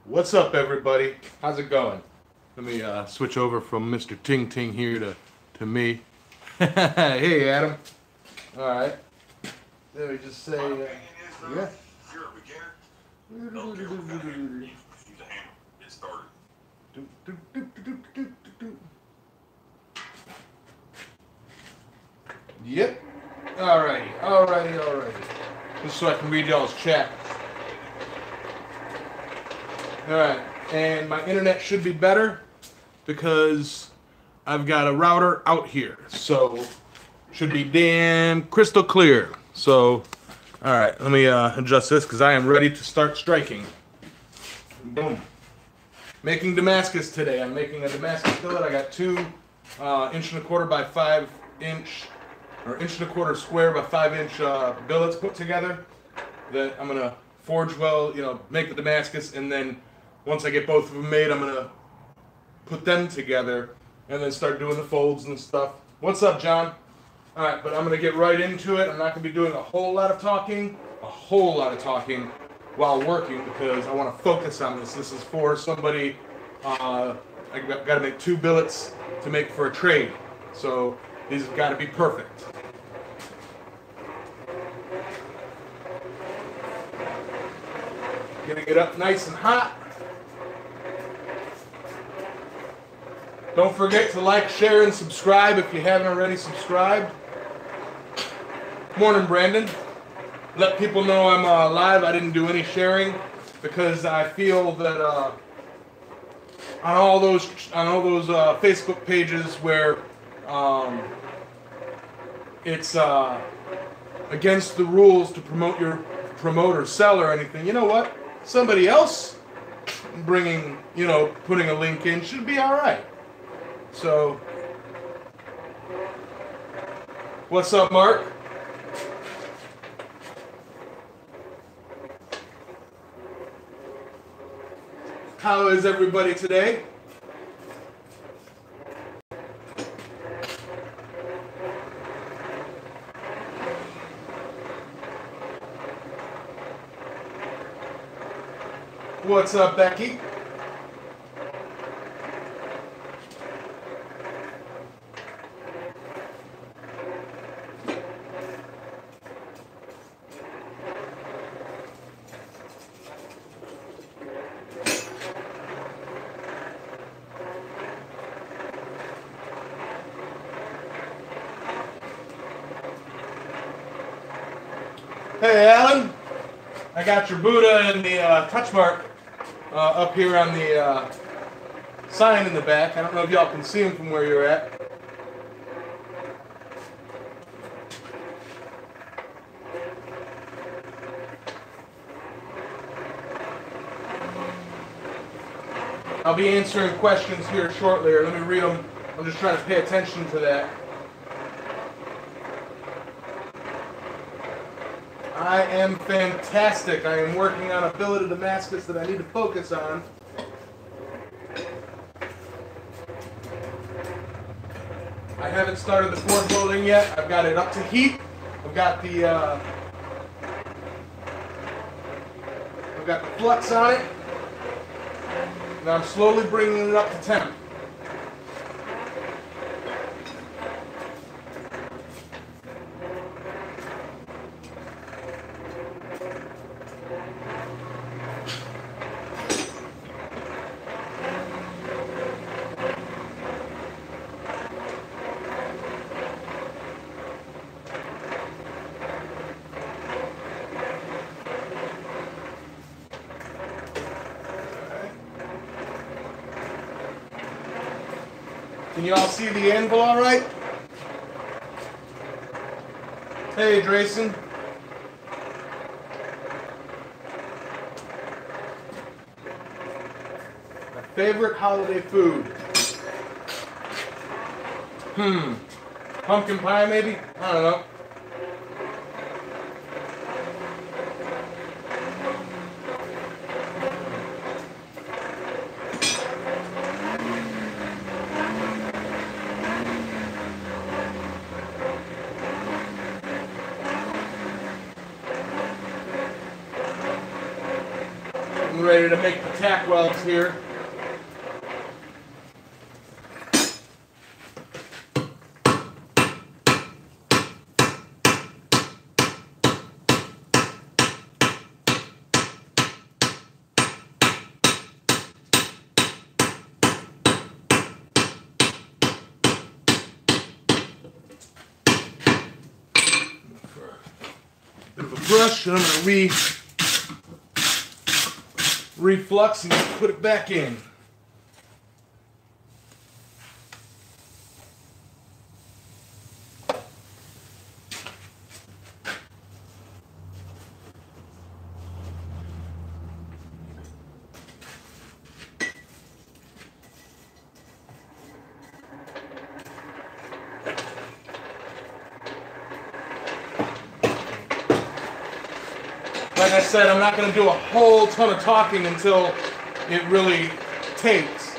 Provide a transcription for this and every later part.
What's up, everybody? How's it going? Let me switch over from Mr. Ting Ting here to me. Hey, Adam. All right. Let me just say, yeah. You're a beginner. Don't care what kind of hammer you use a hammer. Get started. Yep. Alrighty. Just so I can read y'all's chat. Alright, and my internet should be better because I've got a router out here. So, should be damn crystal clear. So, alright, let me adjust this because I am ready to start striking. Boom. Making Damascus today. I'm making a Damascus billet. I got two 1.25" by 5" or 1.25" square by 5" billets put together that I'm gonna forge well, make the Damascus, and then once I get both of them made, I'm gonna put them together and then start doing the folds and stuff. What's up, John? All right, but I'm gonna get right into it. I'm not gonna be doing a whole lot of talking while working because I want to focus on this. This is for somebody. I got to make 2 billets to make for a trade, so these have got to be perfect. Getting it up nice and hot. Don't forget to like, share, and subscribe if you haven't already subscribed. Morning, Brandon. Let people know I'm live. I didn't do any sharing because I feel that on all those Facebook pages where it's against the rules to promote or sell or anything. You know what? Somebody else putting a link in should be all right. So, what's up, Mark? How is everybody today? What's up, Becky? Hey, Alan. I got your Buddha and the touch mark up here on the sign in the back. I don't know if y'all can see them from where you're at. I'll be answering questions here shortly, or let me read them. I'm just trying to pay attention to that. I am fantastic. I am working on a billet of Damascus that I need to focus on. I haven't started the forge welding yet. I've got it up to heat. I've got the flux on it. And I'm slowly bringing it up to temp. Can you all see the anvil all right? Hey, Drayson. My favorite holiday food. Pumpkin pie, maybe? I don't know. ready ready to make the tack welds here. Bit of a brush, and I'm going to reflux and put it back in. Like I said, I'm not going to do a whole ton of talking until it really takes.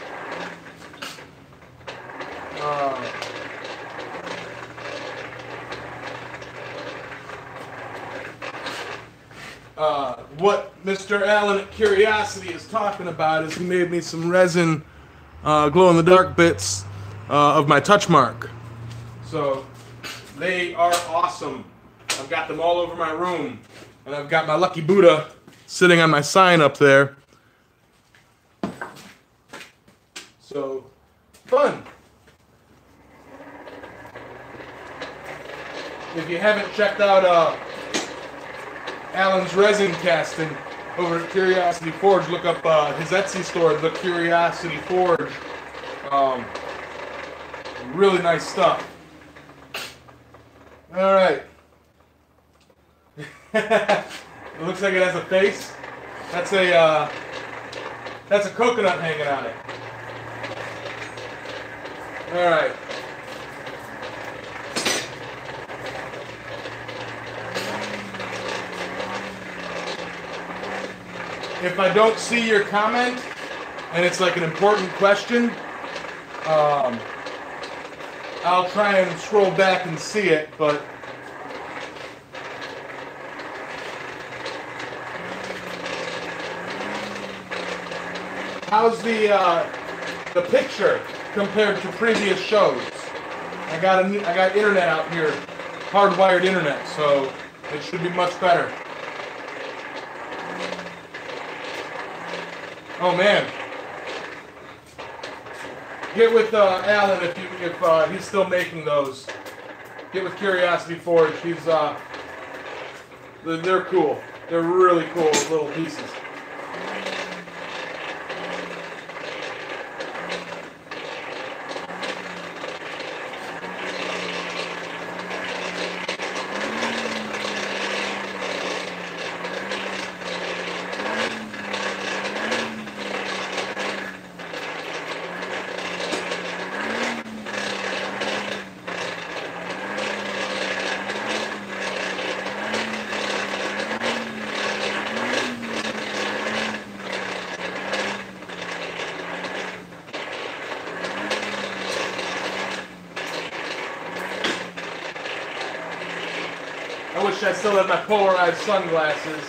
What Mr. Allen at Curiosity is talking about is he made me some resin glow-in-the-dark bits of my touch mark. So they are awesome. I've got them all over my room. And I've got my lucky Buddha sitting on my sign up there. So, fun. If you haven't checked out Alan's resin casting over at Curiosity Forge, look up his Etsy store, The Curiosity Forge. Really nice stuff. All right. It looks like it has a face. That's a coconut hanging on it. All right. If I don't see your comment and it's like an important question, I'll try and scroll back and see it, but how's the picture compared to previous shows? I got internet out here, hardwired internet, so it should be much better. Oh man, get with Alan if he's still making those. Get with Curiosity Forge. They're cool. They're really cool little pieces. I wish I still had my polarized sunglasses.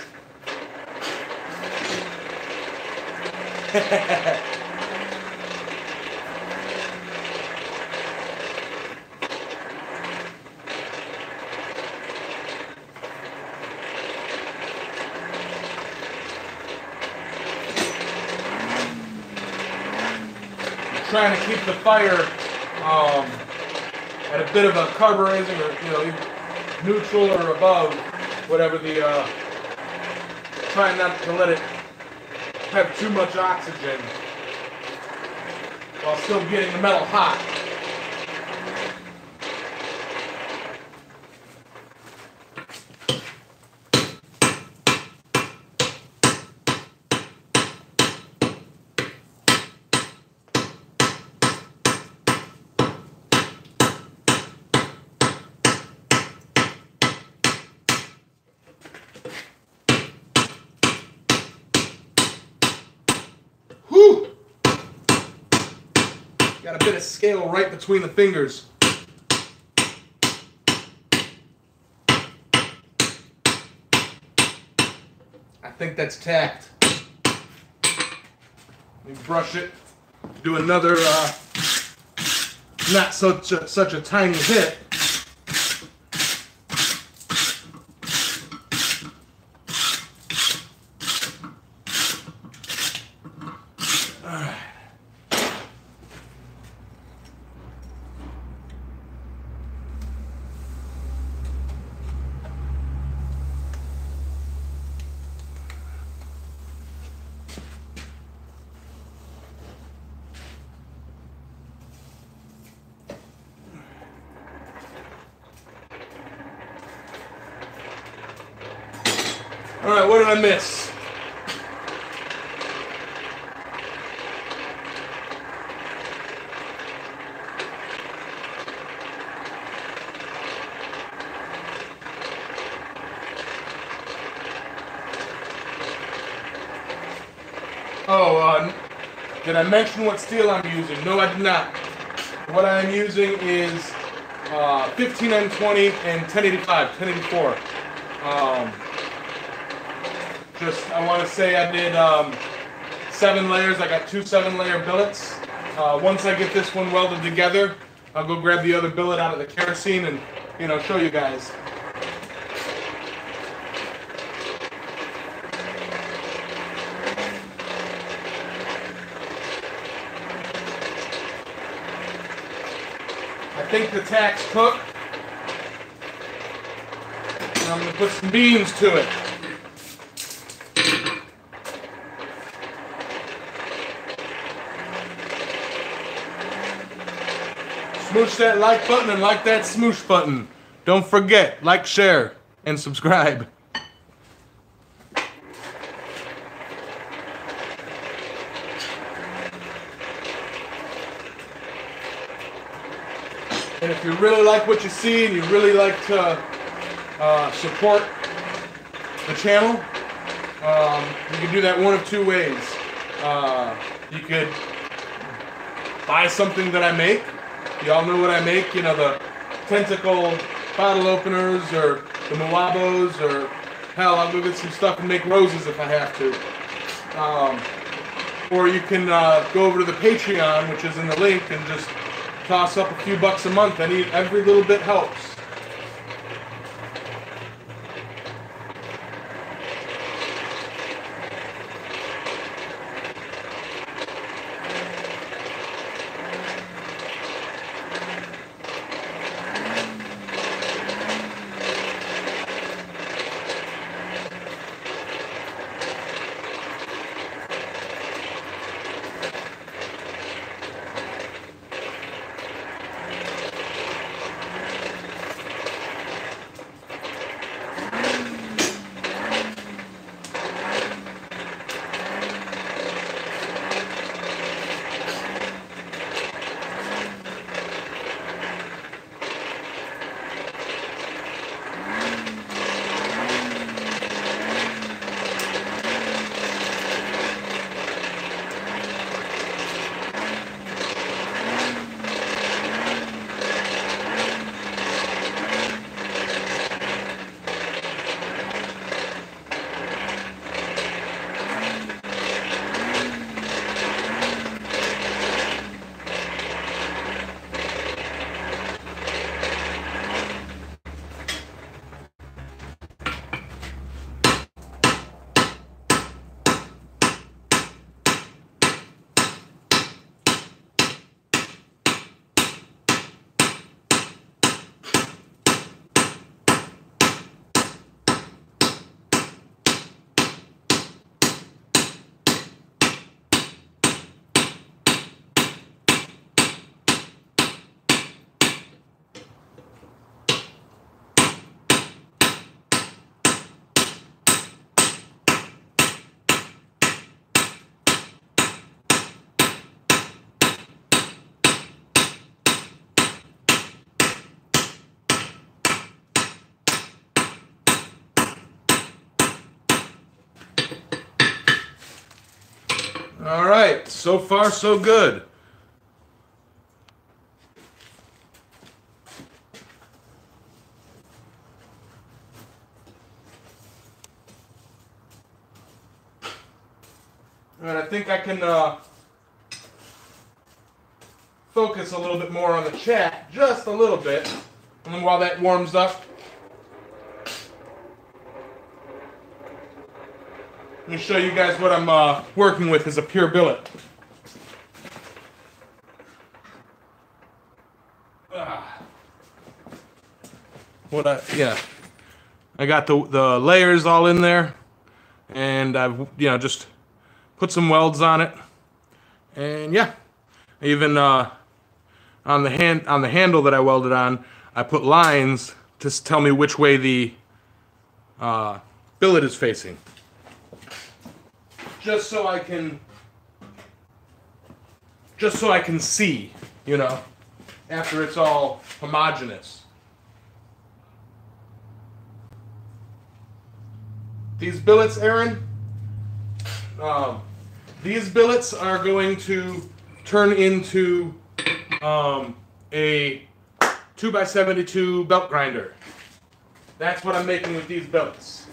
Trying to keep the fire at a bit of a carburizing, or neutral or above, whatever the, trying not to let it have too much oxygen while still getting the metal hot. Whew! Got a bit of scale right between the fingers. I think that's tacked. Let me brush it. Do another not such a tiny hit. All right, what did I miss? Oh, did I mention what steel I'm using? No, I did not. What I'm using is 15N20 and 1085, 1084. I want to say I did 7 layers. I got 2 7-layer billets. Once I get this one welded together, I'll go grab the other billet out of the kerosene and, show you guys. I think the tack's cooked. And I'm going to put some beans to it. Smoosh that like button and like that smoosh button. Don't forget, like, share, and subscribe. And if you really like what you see and you really like to support the channel, you can do that one of 2 ways. You could buy something that I make. Y'all know what I make, the tentacle bottle openers or the Moabos, or hell, I'll go get some stuff and make roses if I have to. Or you can go over to the Patreon, which is in the link, and just toss up a few bucks a month. Every little bit helps. All right, so far so good. All right, I think I can focus a little bit more on the chat, just a little bit. And then while that warms up, let me show you guys what I'm working with as a pure billet. I got the layers all in there, and I've just put some welds on it, and yeah, even on the handle that I welded on, I put lines to tell me which way the billet is facing, just so I can see, after it's all homogeneous. These billets, Aaron, these billets are going to turn into a 2x72 belt grinder. That's what I'm making with these billets.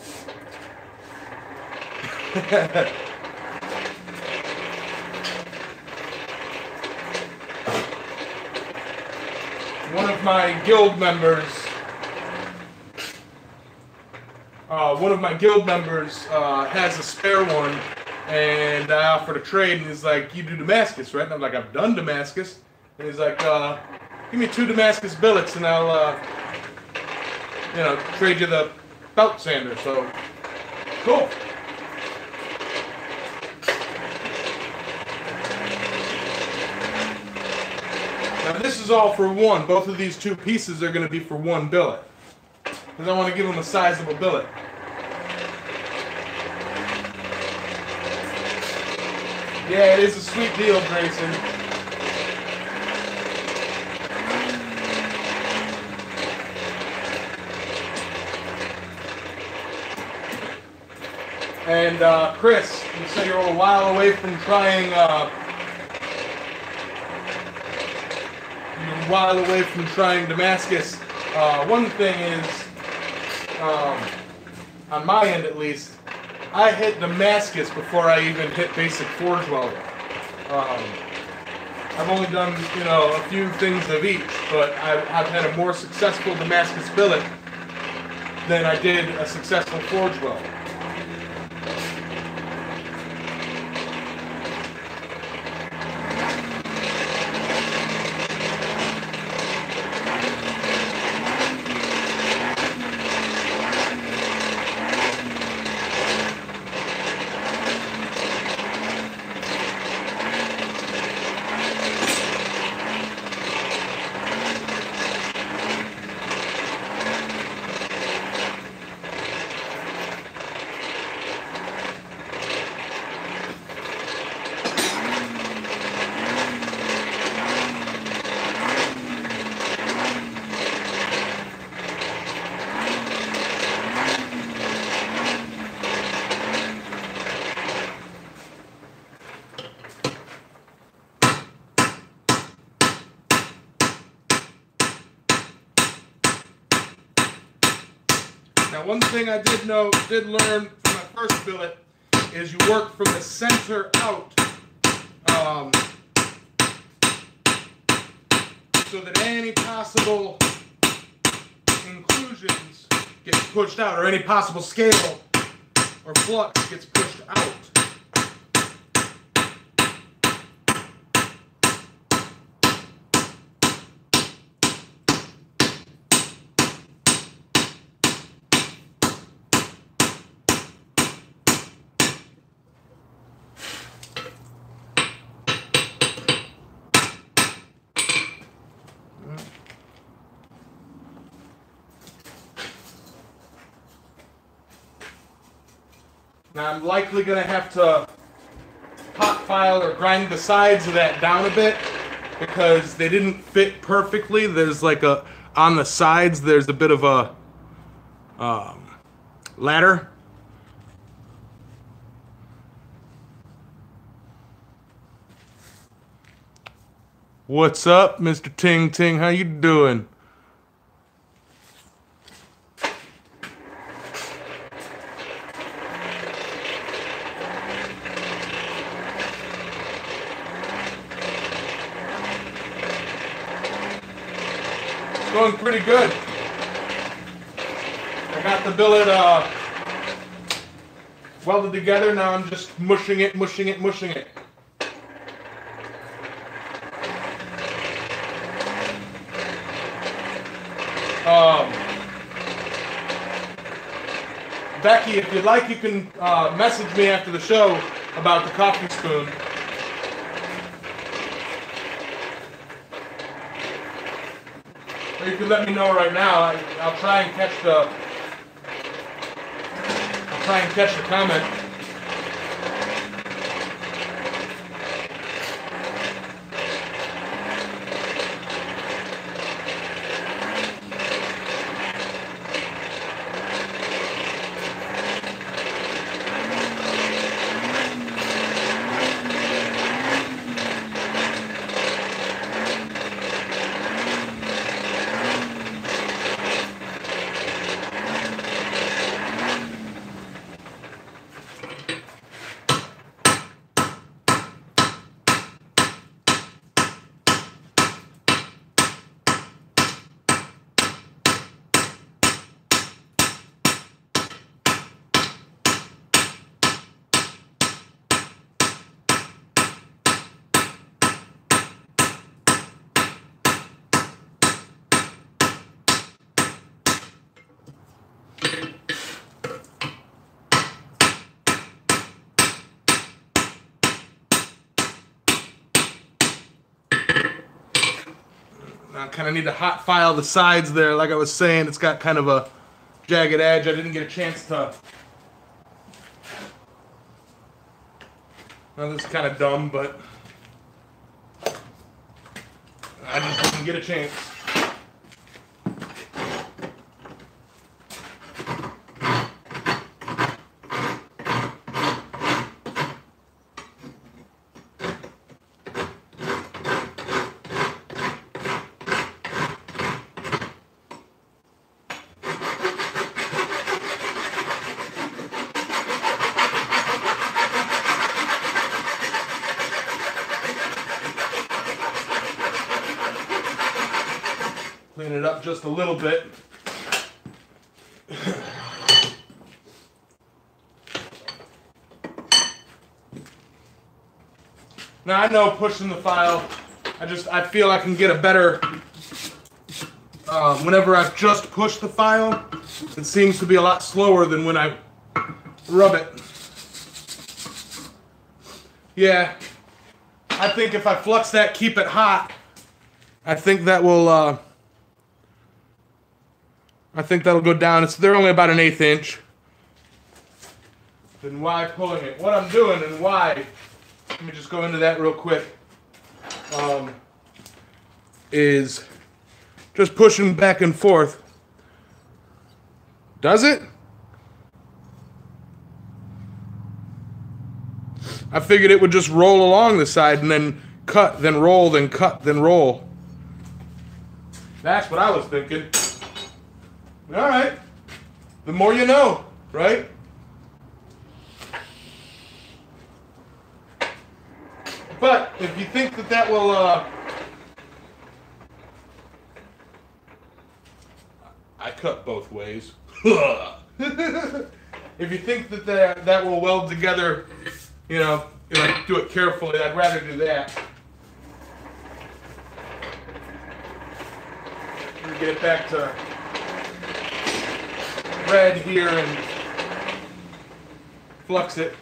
One of my guild members has a spare one, and I offered a trade, and he's like, "You do Damascus, right?" And I'm like, "I've done Damascus." And he's like, "Give me 2 Damascus billets, and I'll, trade you the belt sander." So, cool. Now this is all for one. Both of these 2 pieces are going to be for 1 billet, because I want to give them a sizable billet. Yeah, it is a sweet deal, Grayson. And Chris, you say you're a while away from trying. You're a while away from trying Damascus. One thing is, on my end at least, I hit Damascus before I even hit basic forge welding. I've only done, a few things of each, but I've had a more successful Damascus billet than I did a successful forge weld. Now, one thing I did learn from my first billet is you work from the center out, so that any possible inclusions get pushed out, or any possible scale or flux gets pushed out. Now I'm likely going to have to pot file or grind the sides of that down a bit because they didn't fit perfectly. There's like on the sides there's a bit of a ladder. What's up, Mr. Ting Ting? How you doing? Going pretty good. I got the billet welded together. Now I'm just mushing it. Becky, if you'd like, you can message me after the show about the coffee spoon. Or you can let me know right now. I'll try and catch the comment. I kind of need to hot file the sides there. Like I was saying, it's got kind of a jagged edge. I didn't get a chance to. Well, this is kind of dumb, but I just didn't get a chance. Clean it up just a little bit. Now I know pushing the file, I feel I can get a better, whenever I've just pushed the file, it seems to be a lot slower than when I rub it. Yeah, I think if I flux that, keep it hot, I think that will, I think that'll go down. They're only about 1/8 inch. Then why pulling it? What I'm doing and why, let me just go into that real quick, is just pushing back and forth. Does it? I figured it would just roll along the side and then cut, then roll, then cut, then roll. That's what I was thinking. All right. The more you know, right? But if you think that that will, I cut both ways. If you think that that will weld together, you know, like do it carefully, I'd rather do that. Let me get it back to red here and flux it.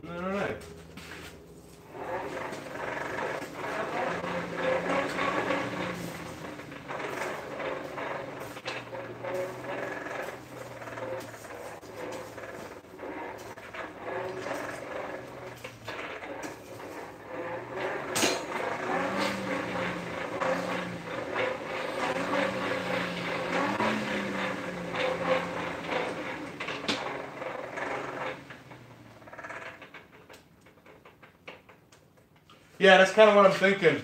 All right. Yeah, that's kind of what I'm thinking.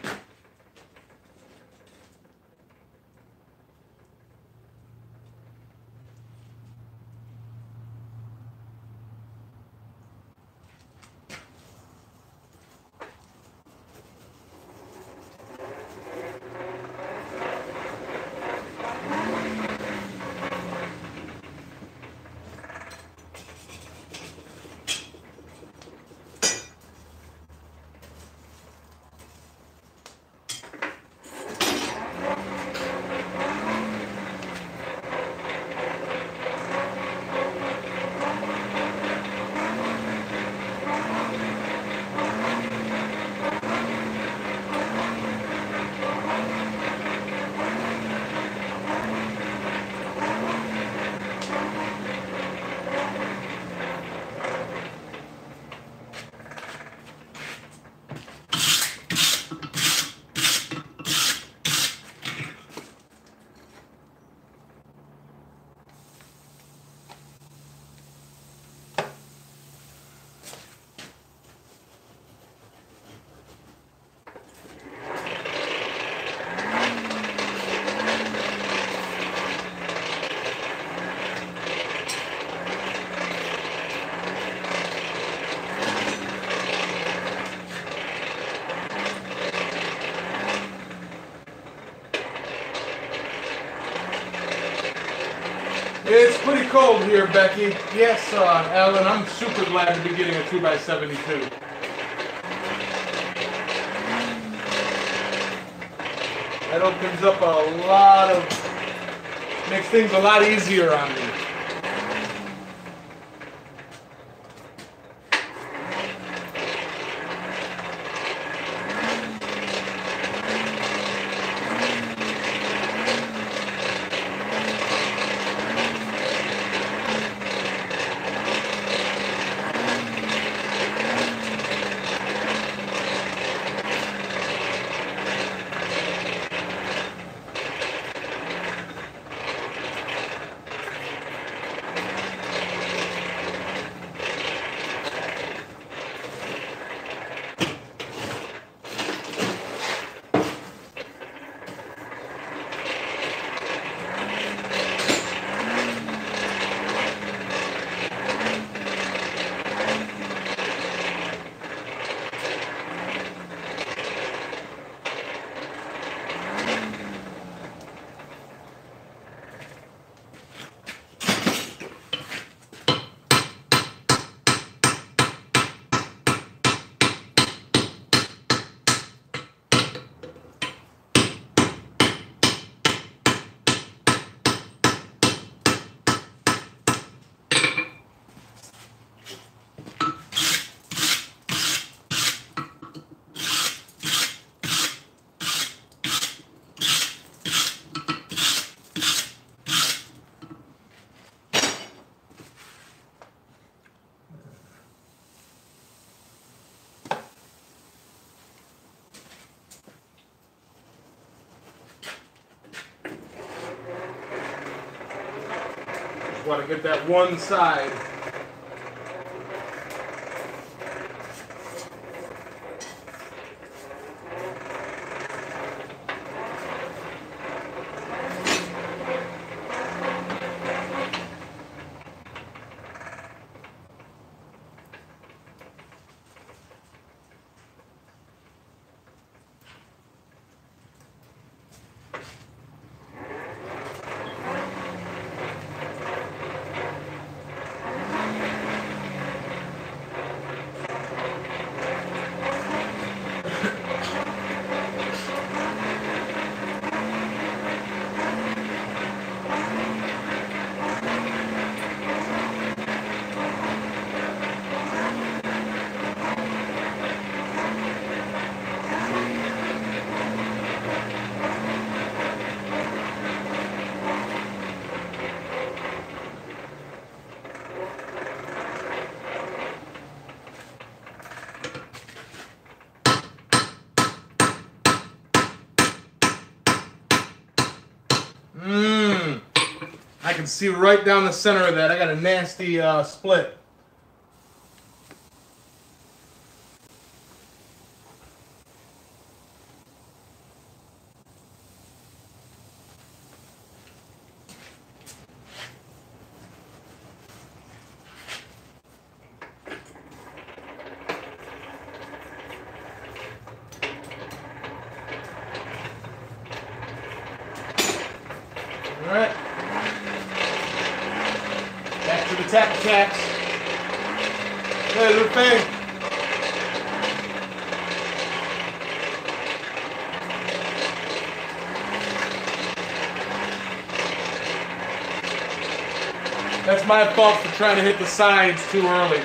cold here, Becky. Yes, Alan, I'm super glad to be getting a 2x72. That opens up a lot of, makes things a lot easier on me. Want to get that one side. I can see right down the center of that. I got a nasty split. All right. Back to the tap-a-taps. Hey, little thing. That's my fault for trying to hit the sides too early.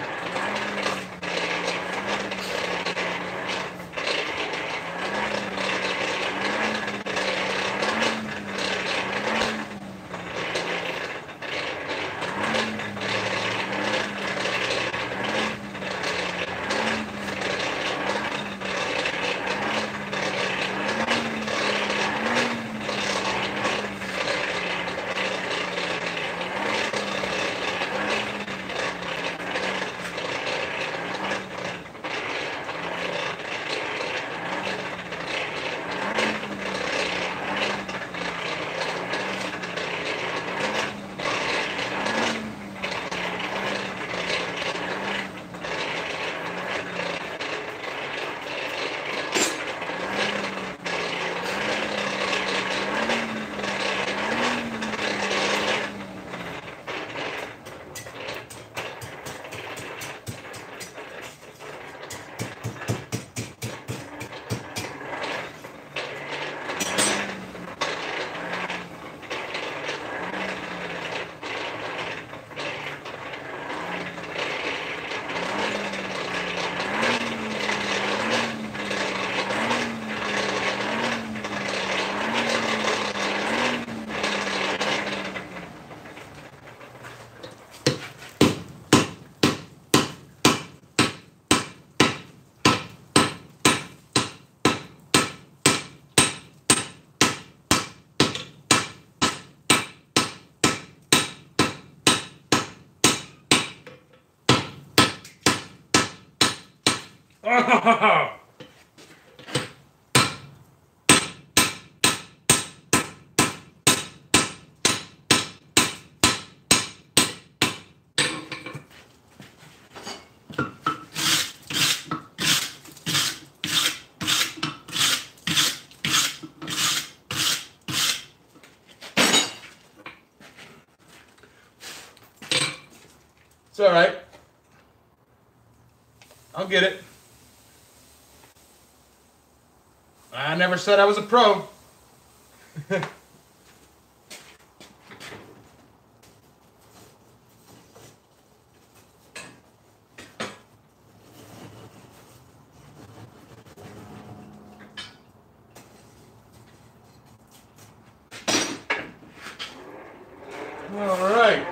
It's all right. I'll get it. I never said I was a pro. All right.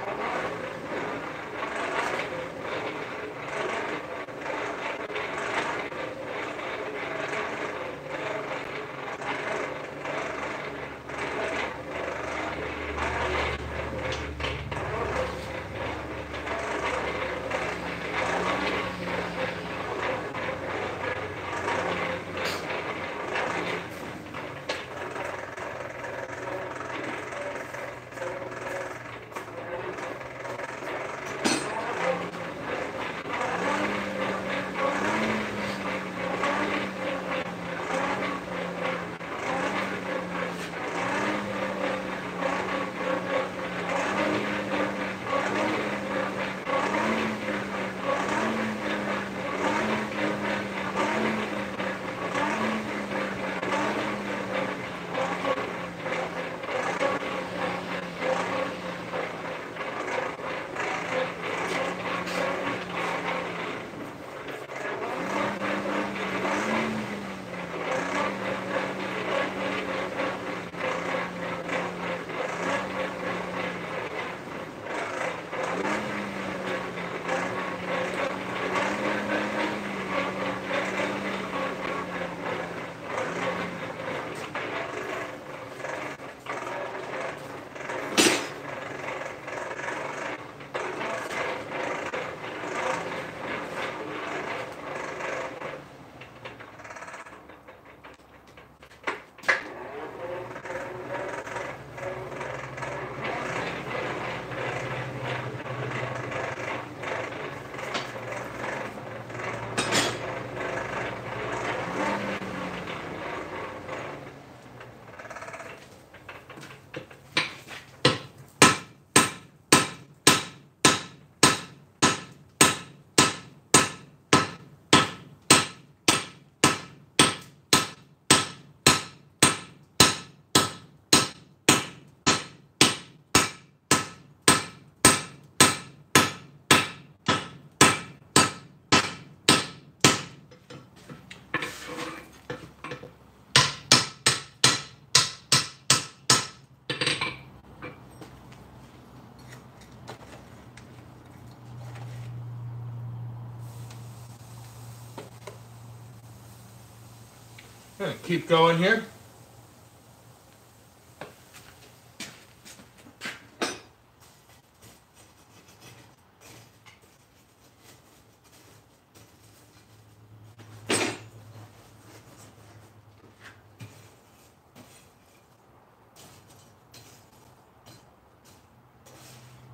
Keep going here.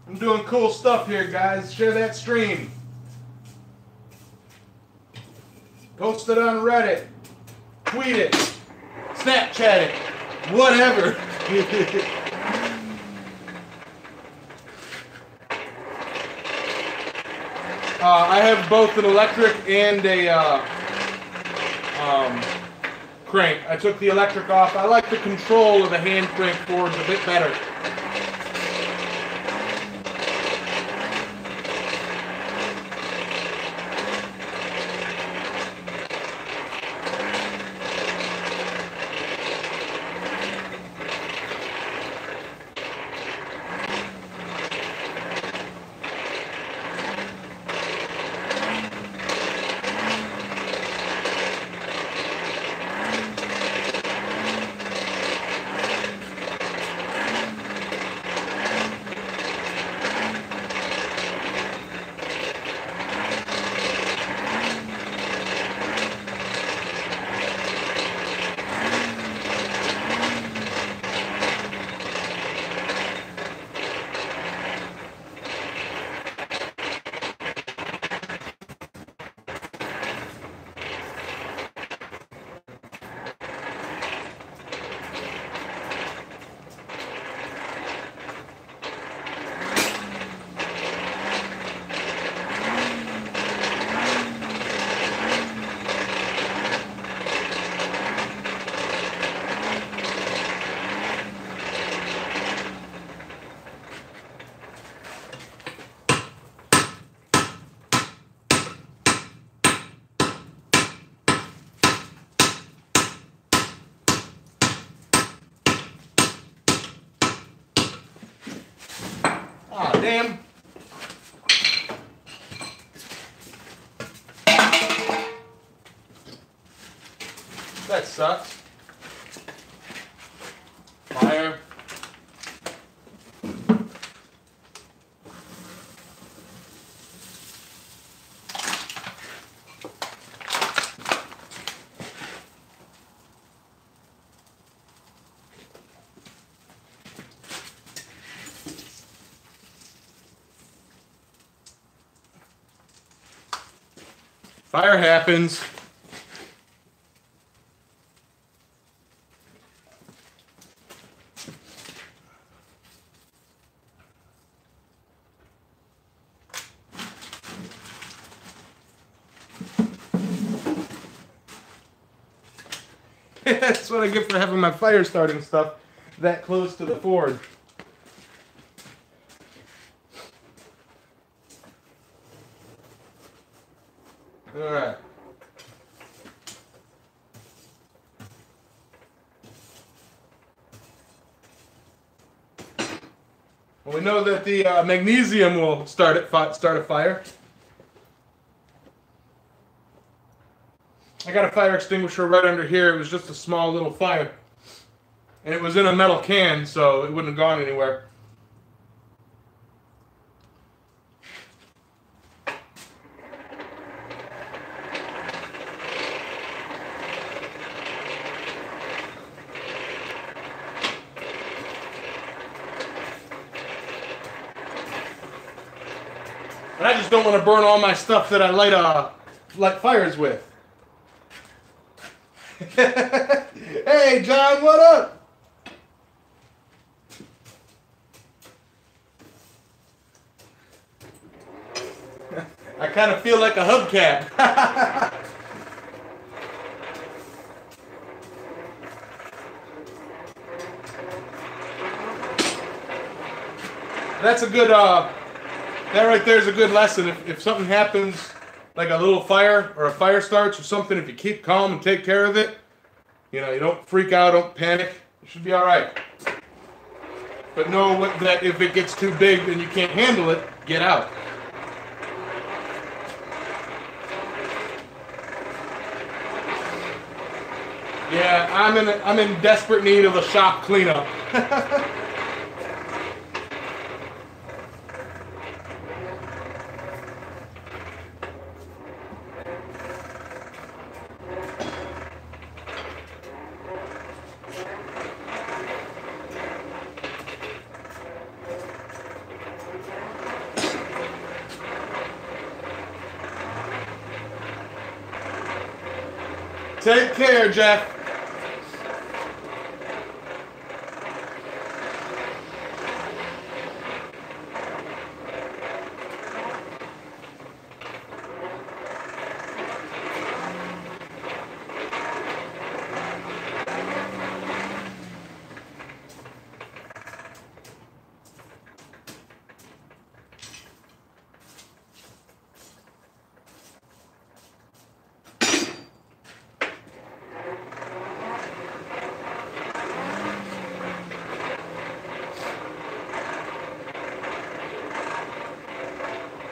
I'm doing cool stuff here, guys. Share that stream. Post it on Reddit. Tweet it. Snapchat it. Whatever. I have both an electric and a crank. I took the electric off. I like the control of the hand crank forge a bit better. Damn. That sucks. Fire. Fire happens. That's what I get for having my fire starting stuff that close to the forge. Alright. Well, we know that the magnesium will start a fire. I got a fire extinguisher right under here. It was just a small little fire. And it was in a metal can, so it wouldn't have gone anywhere. And I just don't want to burn all my stuff that I light fires with. Hey, John, what up? I kind of feel like a hubcap. That's a good, that right there is a good lesson. If something happens, like a little fire or a fire starts or something, if you keep calm and take care of it, you know, you don't freak out, don't panic, you should be all right. But know that if it gets too big and you can't handle it, get out. Yeah, I'm in desperate need of a shop cleanup. Take care, Jeff.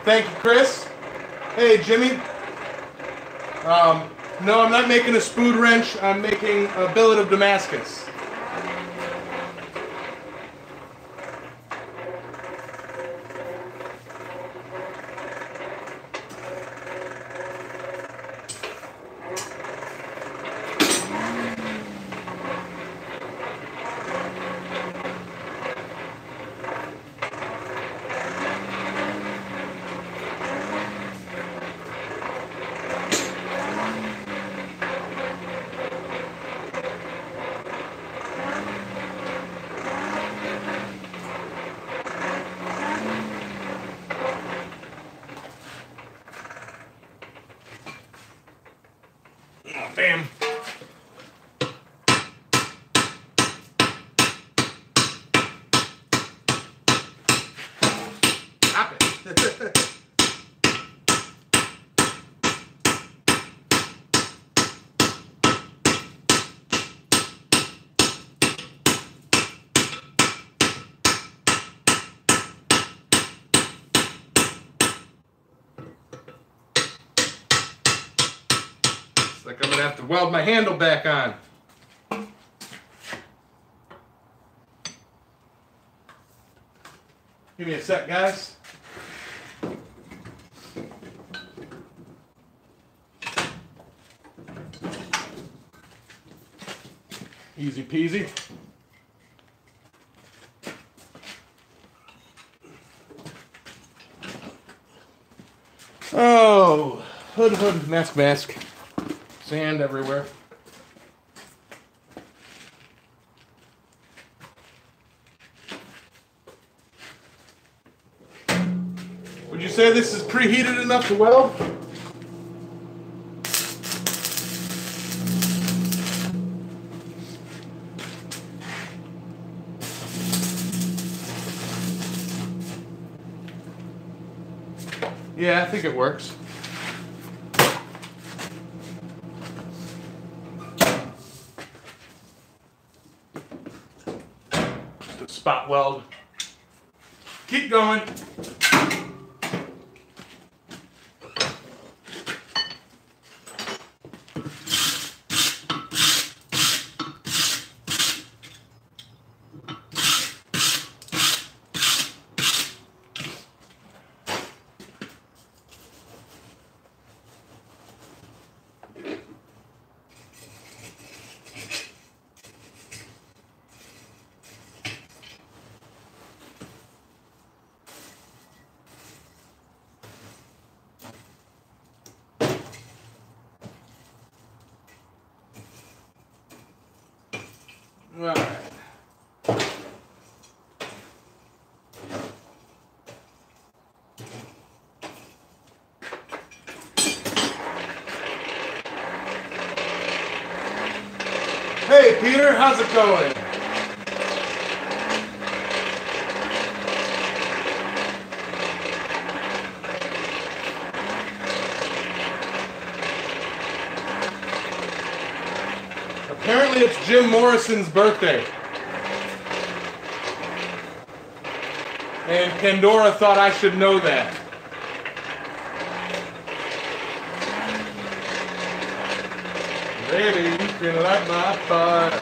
Thank you, Chris. Hey, Jimmy. No, I'm not making a spood wrench. I'm making a billet of Damascus. Bam. Stop it. Like I'm gonna have to weld my handle back on. Give me a sec, guys. Easy peasy. Oh, hood, mask. Sand everywhere. Would you say this is preheated enough to weld? Yeah, I think it works. Just a spot weld. Keep going. All right. Hey, Peter, how's it going? Apparently it's Jim Morrison's birthday. And Pandora thought I should know that. Baby, you can light my fire.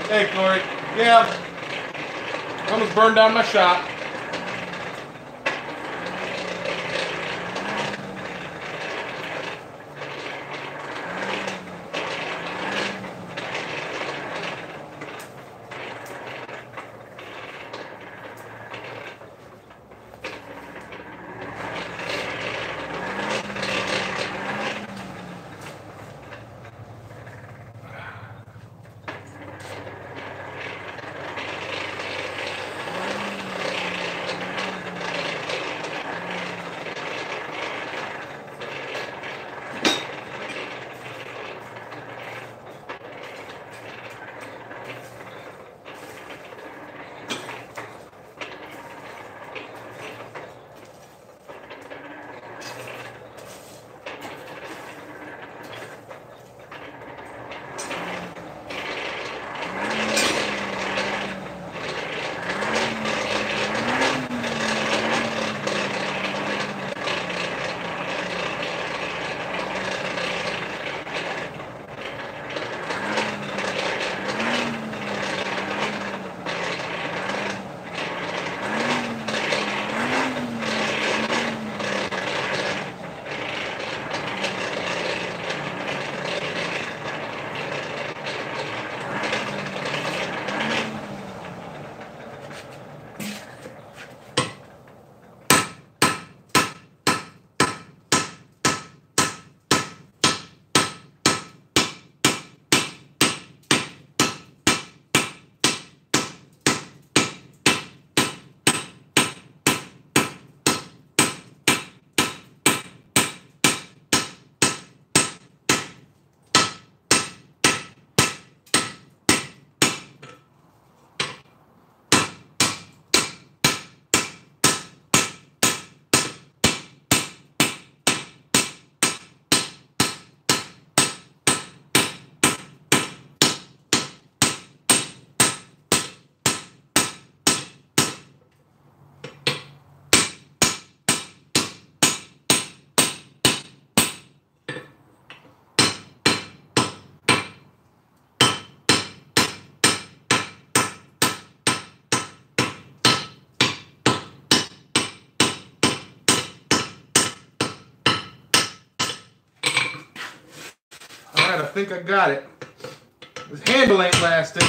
Hey, Corey. Yeah, I almost burned down my shop. Alright, I think I got it. This handle ain't lasting.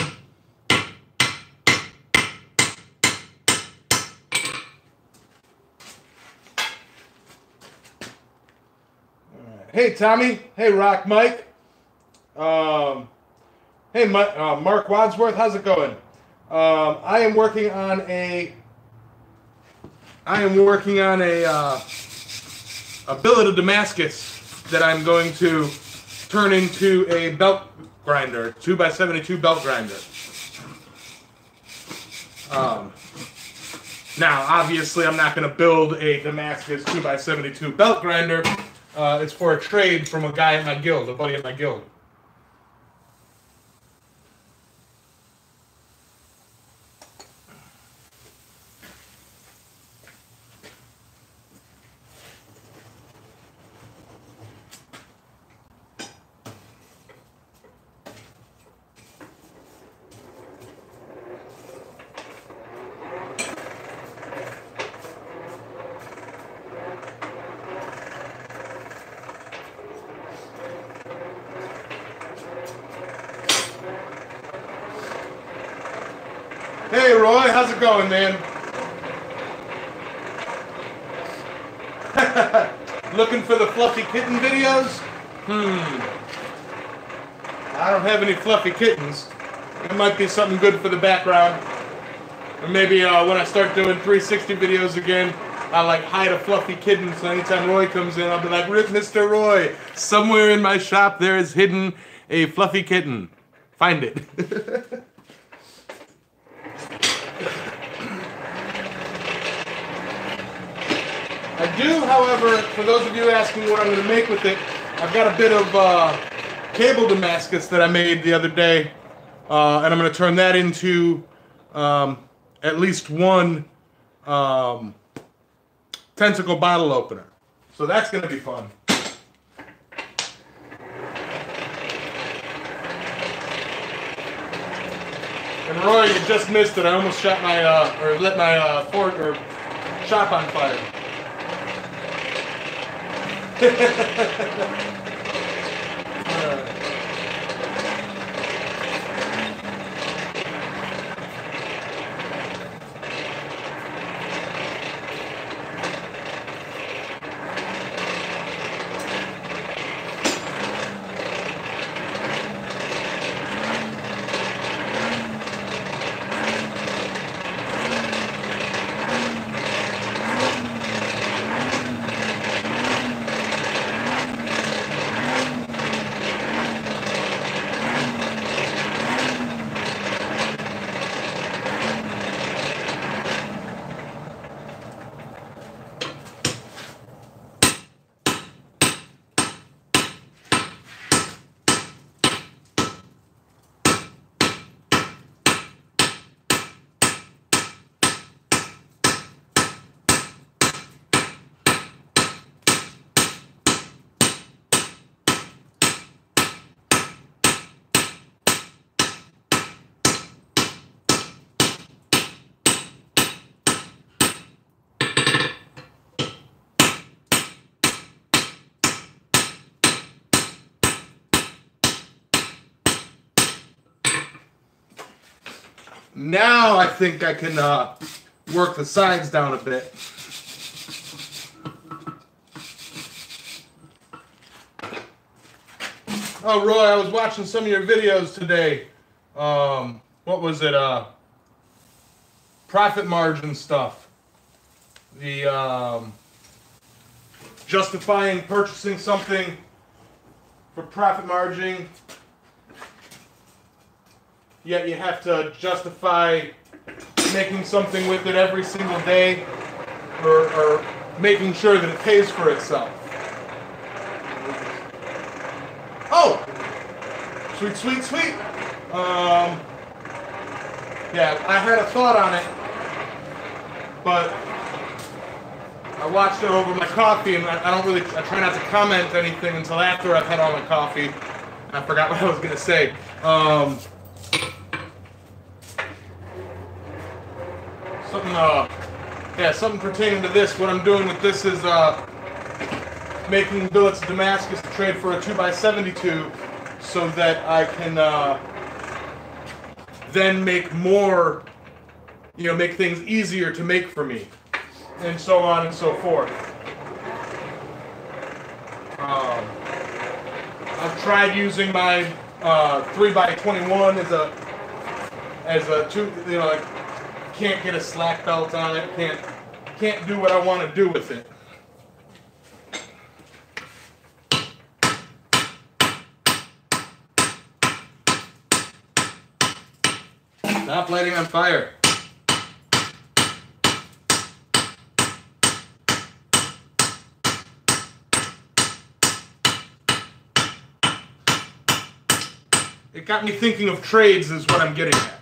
Hey Tommy, hey Rock Mike, hey Mark Wadsworth, how's it going? I am working on a billet of Damascus that I'm going to turn into a belt grinder, 2x72 belt grinder. Now, obviously, I'm not going to build a Damascus 2x72 belt grinder. It's for a trade from a guy at my guild, a buddy at my guild. Hey Roy, how's it going, man? Looking for the fluffy kitten videos? I don't have any fluffy kittens. It might be something good for the background. Or maybe when I start doing 360 videos again, I'll like hide a fluffy kitten so anytime Roy comes in, I'll be like, Mr. Roy, somewhere in my shop there is hidden a fluffy kitten. Find it. I do, however, for those of you asking what I'm going to make with it, I've got a bit of cable Damascus that I made the other day, and I'm going to turn that into at least one tentacle bottle opener. So that's going to be fun. And Roy, you just missed it. I almost shot my, or lit my shop on fire. Now I think I can work the sides down a bit. Oh, Roy, I was watching some of your videos today. What was it? Profit margin stuff. The justifying purchasing something for profit margin. Yet you have to justify making something with it every single day, or making sure that it pays for itself. Oh! Sweet, sweet, sweet! Yeah, I had a thought on it, but I watched it over my coffee, and I try not to comment anything until after I've had all my coffee. I forgot what I was gonna say. Something pertaining to this. What I'm doing with this is making billets of Damascus to trade for a 2x72 so that I can then make more, make things easier to make for me, and so on and so forth. I've tried using my 3x21 as a two, like, can't get a slack belt on it, can't do what I want to do with it. Stop lighting on fire. It got me thinking of trades is what I'm getting at.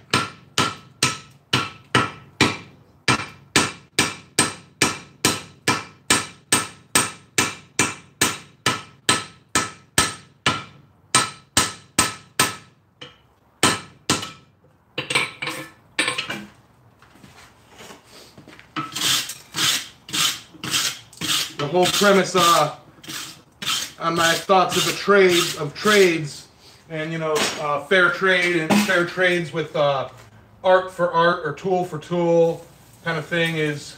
The whole premise on my thoughts of trades, and fair trade and fair trades with art for art or tool for tool kind of thing is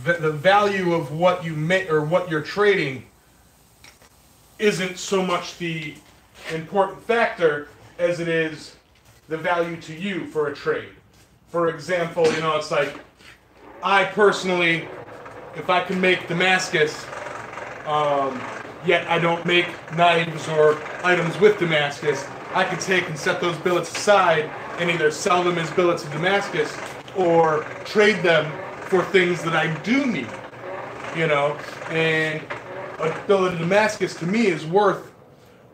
the value of what you make or what you're trading isn't so much the important factor as it is the value to you for a trade. For example, it's like I personally, if I can make Damascus, yet I don't make knives or items with Damascus, I can take and set those billets aside and either sell them as billets of Damascus or trade them for things that I do need, and a billet of Damascus to me is worth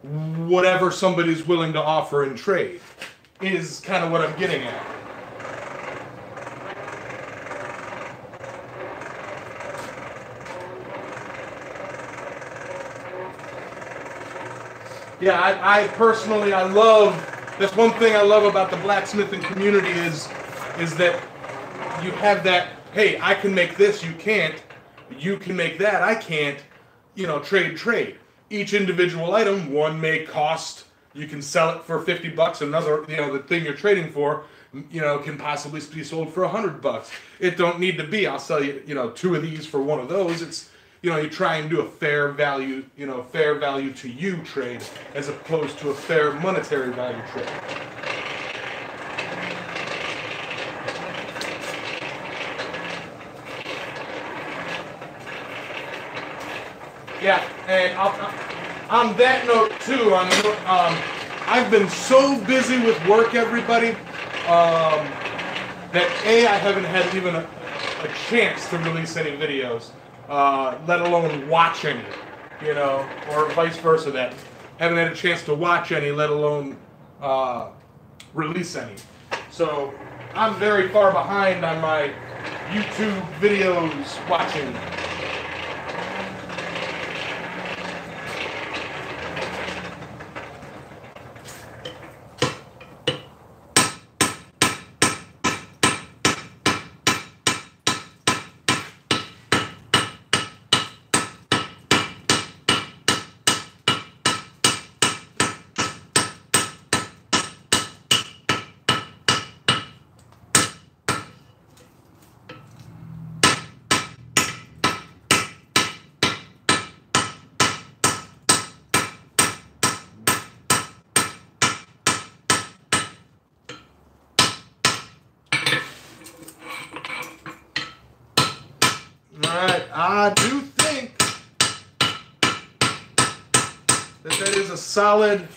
whatever somebody's willing to offer in trade, is kind of what I'm getting at. Yeah, I personally, I love, that's one thing I love about the blacksmithing community is that you have that, hey, I can make this, you can't, you can make that, I can't, trade. Each individual item, one may cost, you can sell it for $50, another, the thing you're trading for, can possibly be sold for $100. It don't need to be, I'll sell you, two of these for one of those. It's, you try and do a fair value, fair value to you trade as opposed to a fair monetary value trade. Yeah, and on that note too, I've been so busy with work, everybody, that I haven't had even a chance to release any videos. Let alone watch any, or vice versa. That haven't had a chance to watch any, let alone release any. So I'm very far behind on my YouTube videos watching. Alright, I do think that is a solid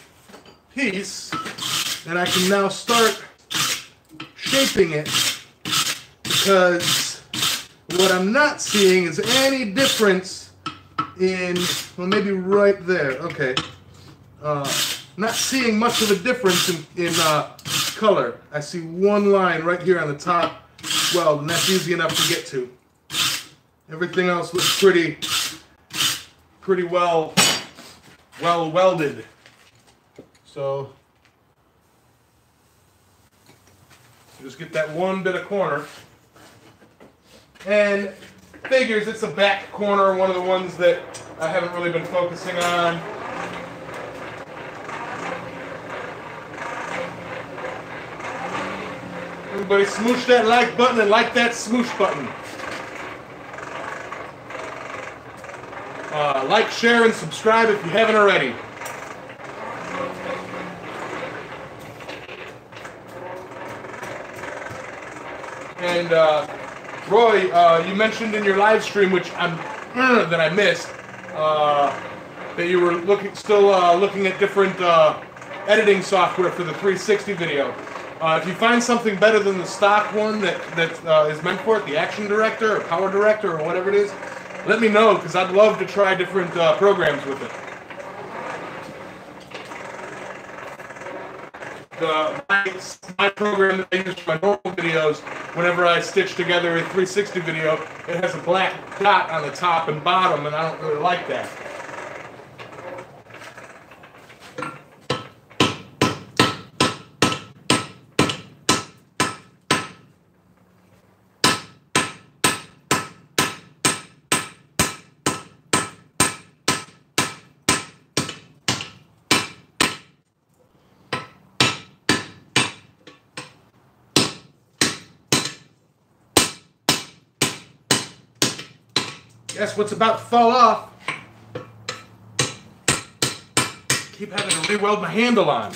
piece, and I can now start shaping it, because what I'm not seeing is any difference in, well, maybe right there, okay. Not seeing much of a difference in color. I see one line right here on the top weld, and that's easy enough to get to. Everything else looks pretty well welded. So just get that one bit of corner, and figures it's a back corner, one of the ones that I haven't really been focusing on. Everybody smoosh that like button and like that smoosh button. Like, share, and subscribe if you haven't already. And Roy, you mentioned in your live stream, which that I missed, that you were still looking at different editing software for the 360 video. If you find something better than the stock one that is meant for it, the Action Director or Power Director or whatever it is, let me know, because I'd love to try different programs with it. My program that I use for my normal videos, whenever I stitch together a 360 video, it has a black dot on the top and bottom, and I don't really like that. Guess what's about to fall off? Keep having to re-weld my handle on.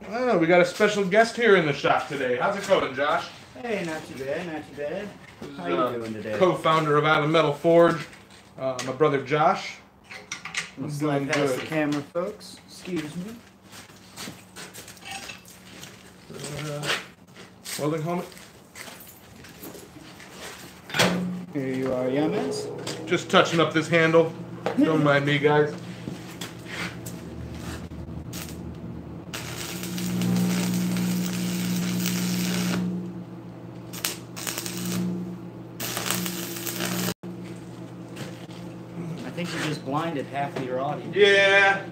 Oh, we got a special guest here in the shop today. How's it going, Josh? Hey, not too bad, not too bad. How you doing today? Co-founder of Island Metal Forge, my brother Josh. Let's slide past the camera, folks. Excuse me. Welding helmet. Here you are, Yamez. Just touching up this handle. Don't mind me, guys. I think you just blinded half of your audience. Yeah.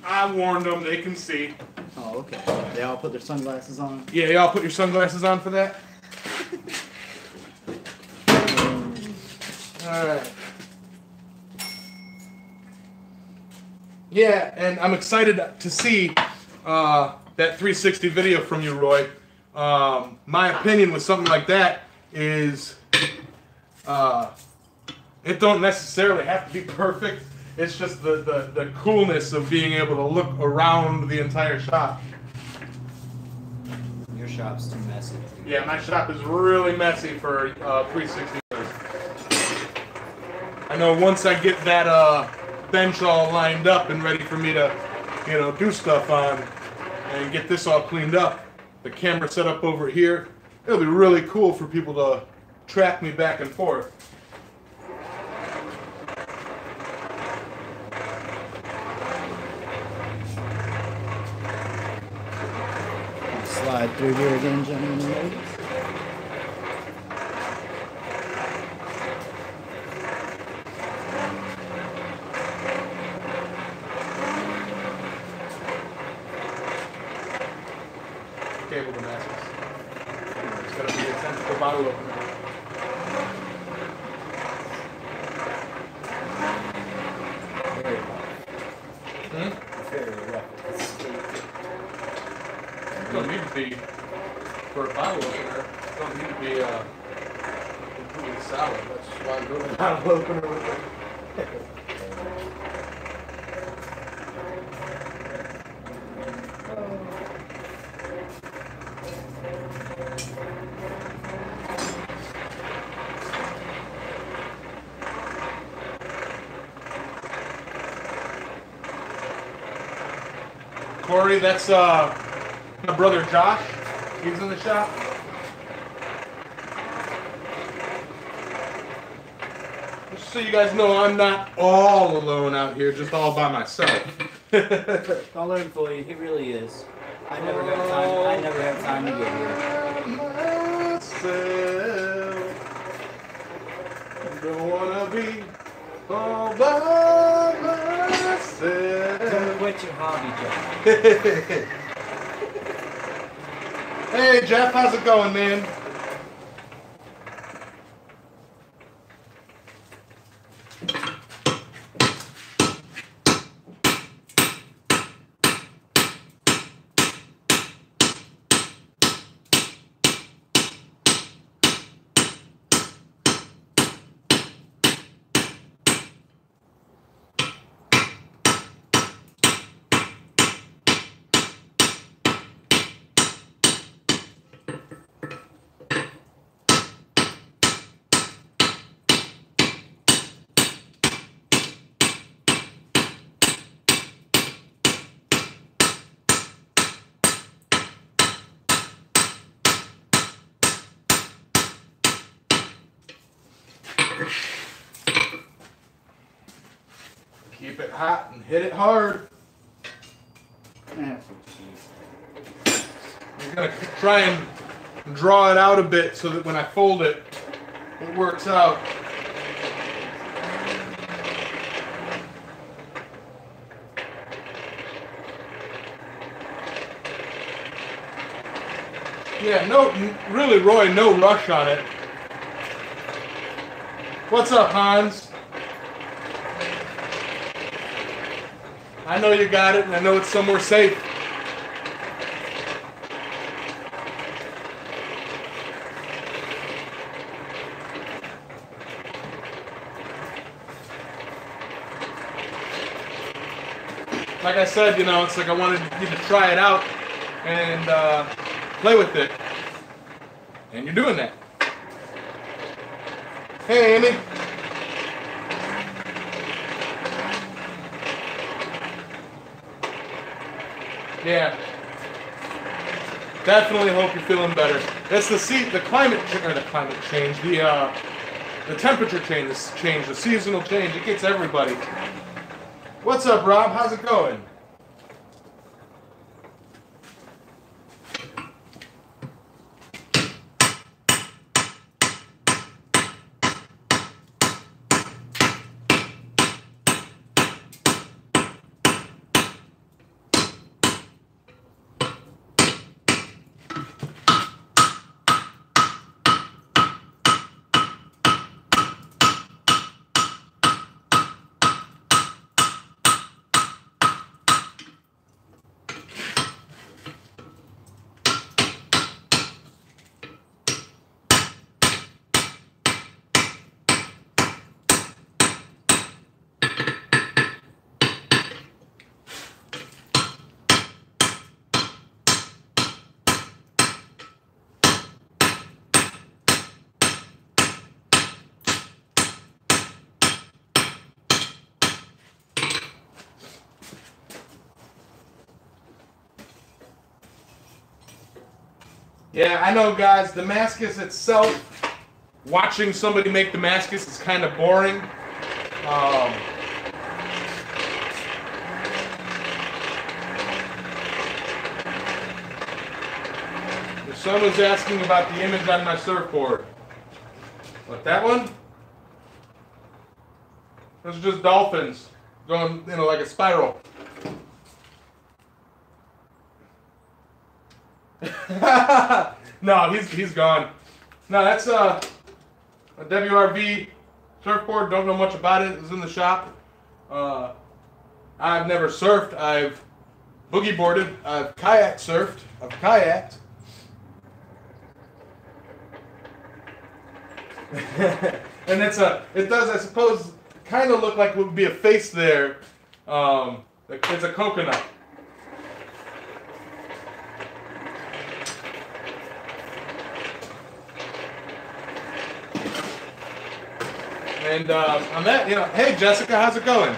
I warned them. They can see. Oh, okay. They all put their sunglasses on? Yeah, y'all put your sunglasses on for that? Alright. Yeah, and I'm excited to see that 360 video from you, Roy. My opinion with something like that is it don't necessarily have to be perfect. It's just the coolness of being able to look around the entire shop. Your shop's too messy. Yeah, my shop is really messy for 360 videos. I know once I get that bench all lined up and ready for me to, do stuff on and get this all cleaned up, the camera set up over here, it'll be really cool for people to track me back and forth. Slide through here again, gentlemen and ladies. Cable Damascus. It's going to be a sensible bottle opener. Very rough. Hmm? Very rough. It don't need to be, for a bottle opener, it don't need to be completely solid. That's why I'm doing a bottle opener with it. Corey, that's my brother Josh. He's in the shop. Just so you guys know, I'm not all alone out here, just all by myself. Don't let him fool you. He really is. I never have time. I never have time to get here. Myself. Don't wanna be all by myself. Don't quit your hobby, Jeff. Hey Jeff, how's it going, man? Keep it hot and hit it hard. Yeah. You're gonna try and draw it out a bit so that when I fold it, it works out. Yeah, no, really, Roy, no rush on it. What's up, Hans? I know you got it, and I know it's somewhere safe. Like I said, you know, it's like I wanted you to try it out and play with it. And you're doing that. Hey, Amy. Yeah. Definitely hope you're feeling better. It's the climate change, the temperature change, the seasonal change. It gets everybody. What's up, Rob? How's it going? Yeah, I know, guys. Damascus itself, watching somebody make Damascus is kind of boring. Someone's asking about the image on my surfboard. What, that one? Those are just dolphins going, you know, like a spiral. No, he's gone. No, that's a WRV surfboard. Don't know much about it. It's in the shop. I've never surfed. I've boogie boarded. I've kayak surfed. I've kayaked. And it does, I suppose, kind of look like it would be a face there. It's a coconut. And on that, you know, hey Jessica, how's it going?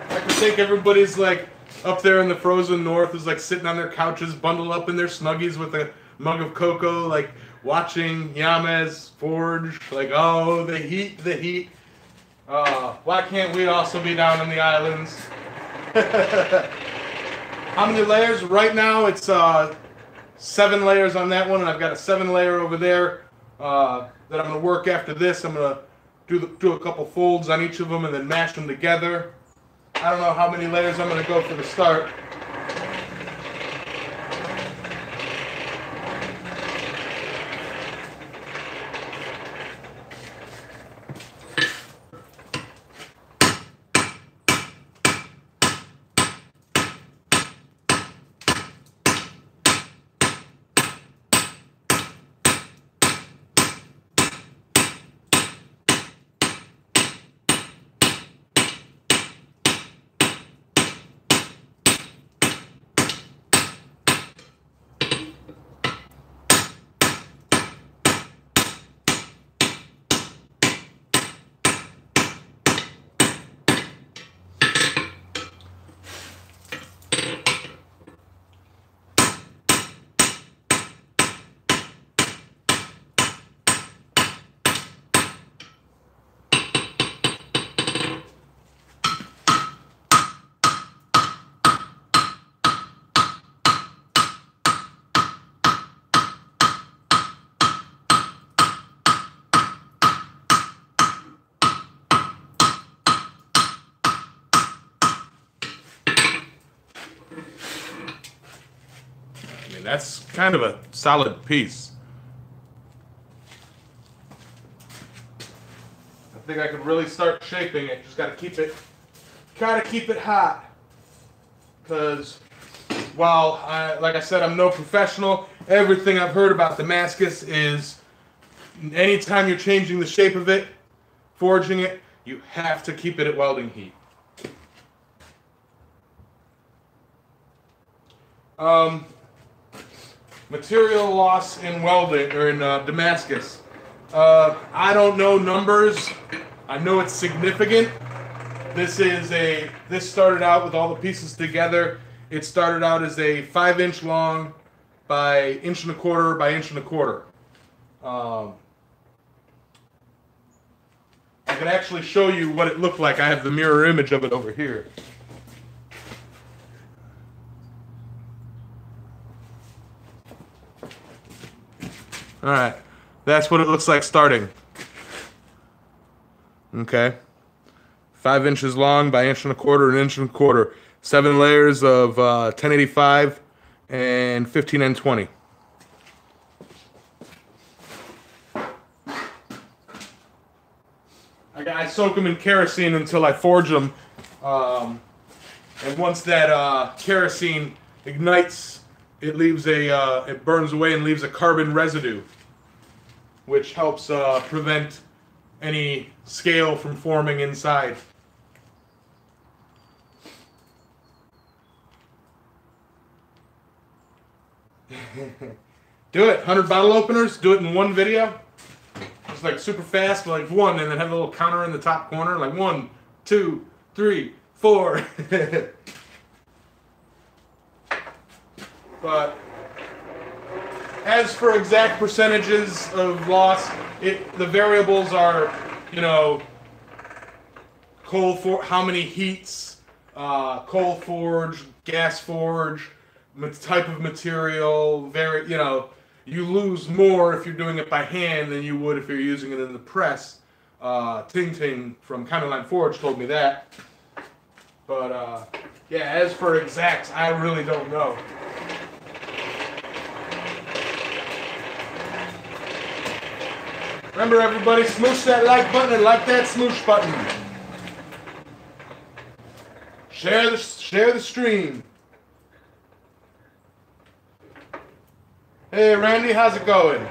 I can think everybody's like up there in the frozen north is like sitting on their couches, bundled up in their snuggies with a mug of cocoa, like watching Yamez forge, like, oh, the heat, the heat. Why can't we also be down in the islands? How many layers? Right now it's 7 layers on that one, and I've got a 7 layer over there that I'm going to work after this. I'm going to do a couple folds on each of them and then mash them together. I don't know how many layers I'm going to go for the start. mean, that's kind of a solid piece. I think I could really start shaping it. Just gotta keep it hot. Because while like I said, I'm no professional, everything I've heard about Damascus is anytime you're changing the shape of it, forging it, you have to keep it at welding heat. Material loss in welding, or in Damascus. I don't know numbers. I know it's significant. This started out with all the pieces together. It started out as a 5-inch long by 1.25 by 1.25 I can actually show you what it looked like. I have the mirror image of it over here. All right, that's what it looks like starting. Okay, 5 inches long by 1.25 and 1.25 7 layers of 1085 and 15N20. I soak them in kerosene until I forge them, and once that kerosene ignites, it leaves it burns away and leaves a carbon residue, which helps prevent any scale from forming inside. Do it. 100 bottle openers. Do it in one video. Just like super fast, like one, and then have a little counter in the top corner, like 1, 2, 3, 4. But as for exact percentages of loss, the variables are, you know, how many heats, coal forge, gas forge, type of material, you know, you lose more if you're doing it by hand than you would if you're using it in the press. Ting Ting from Counterline Forge told me that. But yeah, as for exacts, I really don't know. Remember, everybody, smoosh that like button and like that smoosh button. Share the stream. Hey, Randy, how's it going?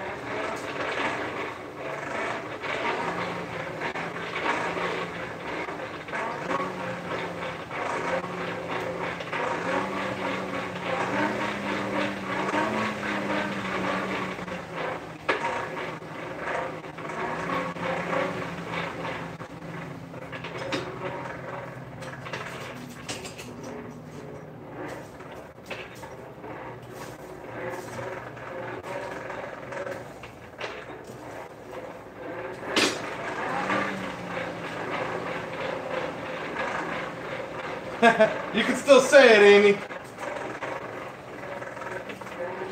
You can still say it, Amy.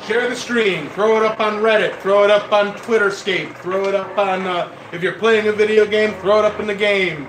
Share the stream. Throw it up on Reddit. Throw it up on Twitterscape. Throw it up on, if you're playing a video game, throw it up in the game.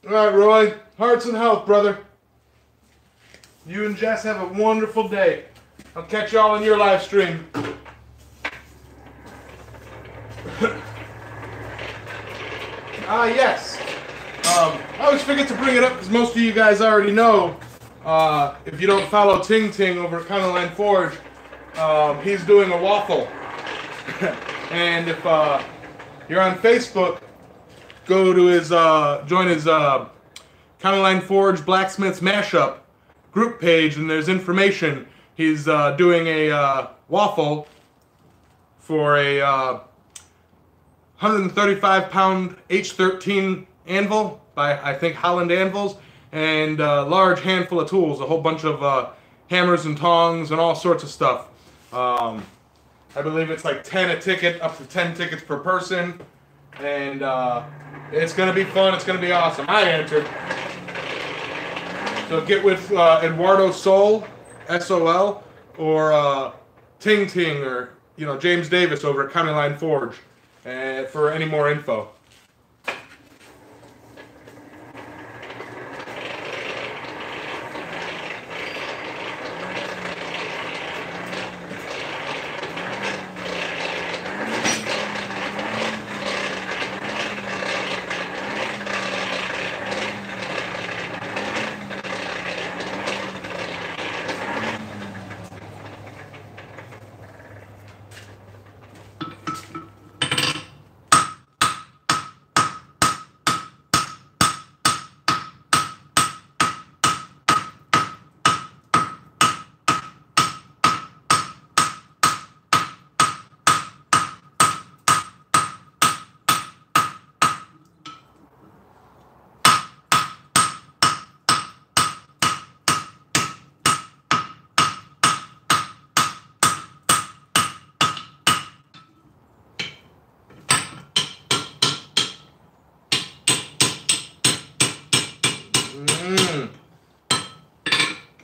All right, Roy. Hearts and health, brother. You and Jess have a wonderful day. I'll catch y'all in your live stream. Yes. I always forget to bring it up because most of you guys already know. If you don't follow Ting Ting over at County Line Forge, he's doing a waffle. And if you're on Facebook, go to his join his County Line Forge Blacksmiths Mashup group page, and there's information. He's doing a waffle for a 135-pound H13 anvil by, I think, Holland Anvils, and a large handful of tools, a whole bunch of hammers and tongs and all sorts of stuff. I believe it's like 10 a ticket, up to 10 tickets per person, and it's going to be fun. It's going to be awesome. I entered. So get with Eduardo Sol, S-O-L, or Ting Ting, or James Davis over at County Line Forge for any more info.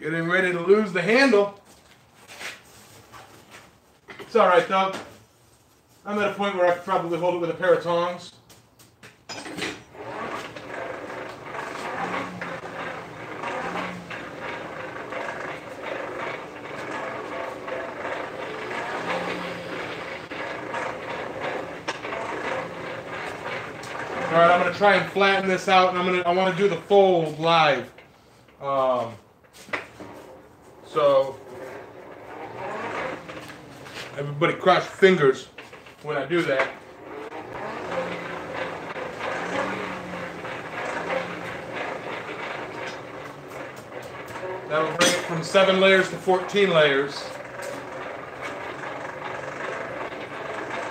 Getting ready to lose the handle. It's alright though. I'm at a point where I could probably hold it with a pair of tongs. Alright, I'm going to try and flatten this out, and I want to do the fold live. So, everybody cross your fingers when I do that. That'll bring it from 7 layers to 14 layers.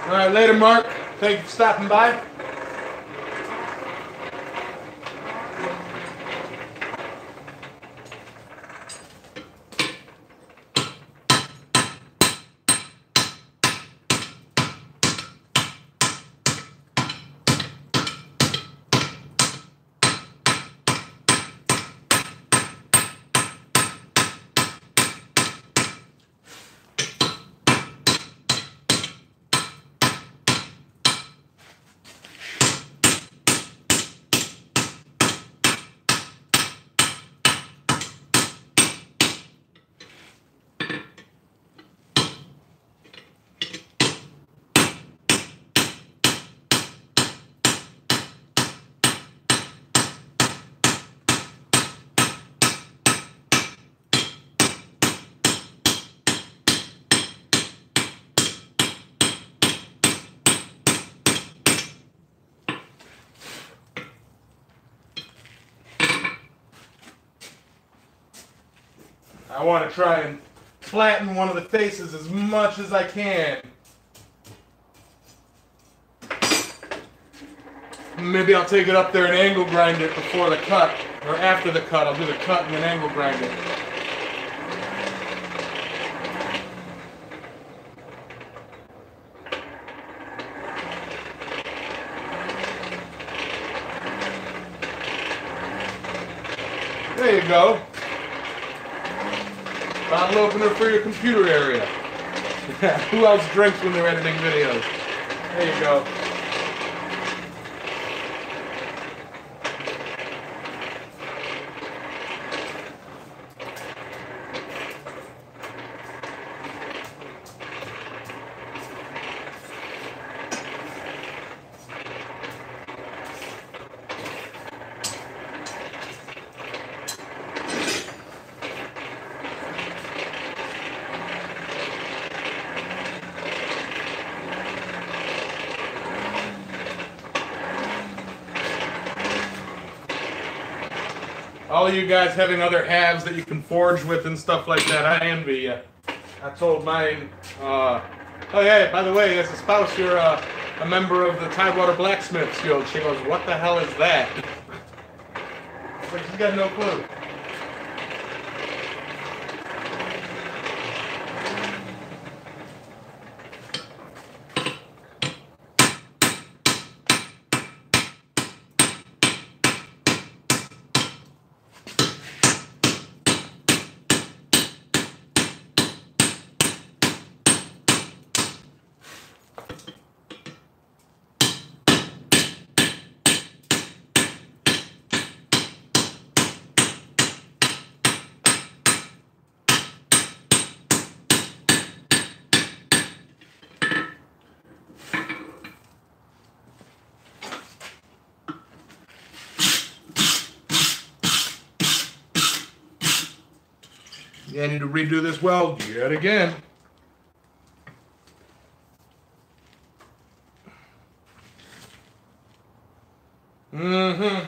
Alright, later Mark. Thank you for stopping by. I want to try and flatten one of the faces as much as I can. Maybe I'll take it up there and angle grind it before the cut, or after the cut. I'll do the cut and then angle grind it. There you go. Bottle opener for your computer area. Who else drinks when they're editing videos? There you go. all you guys having other halves that you can forge with and stuff like that, I envy you. I told mine, oh yeah, by the way, as a spouse, you're a member of the Tidewater Blacksmiths Guild. She goes, what the hell is that? But she's got no clue. Yeah, I need to redo this weld yet again. Mm-hmm.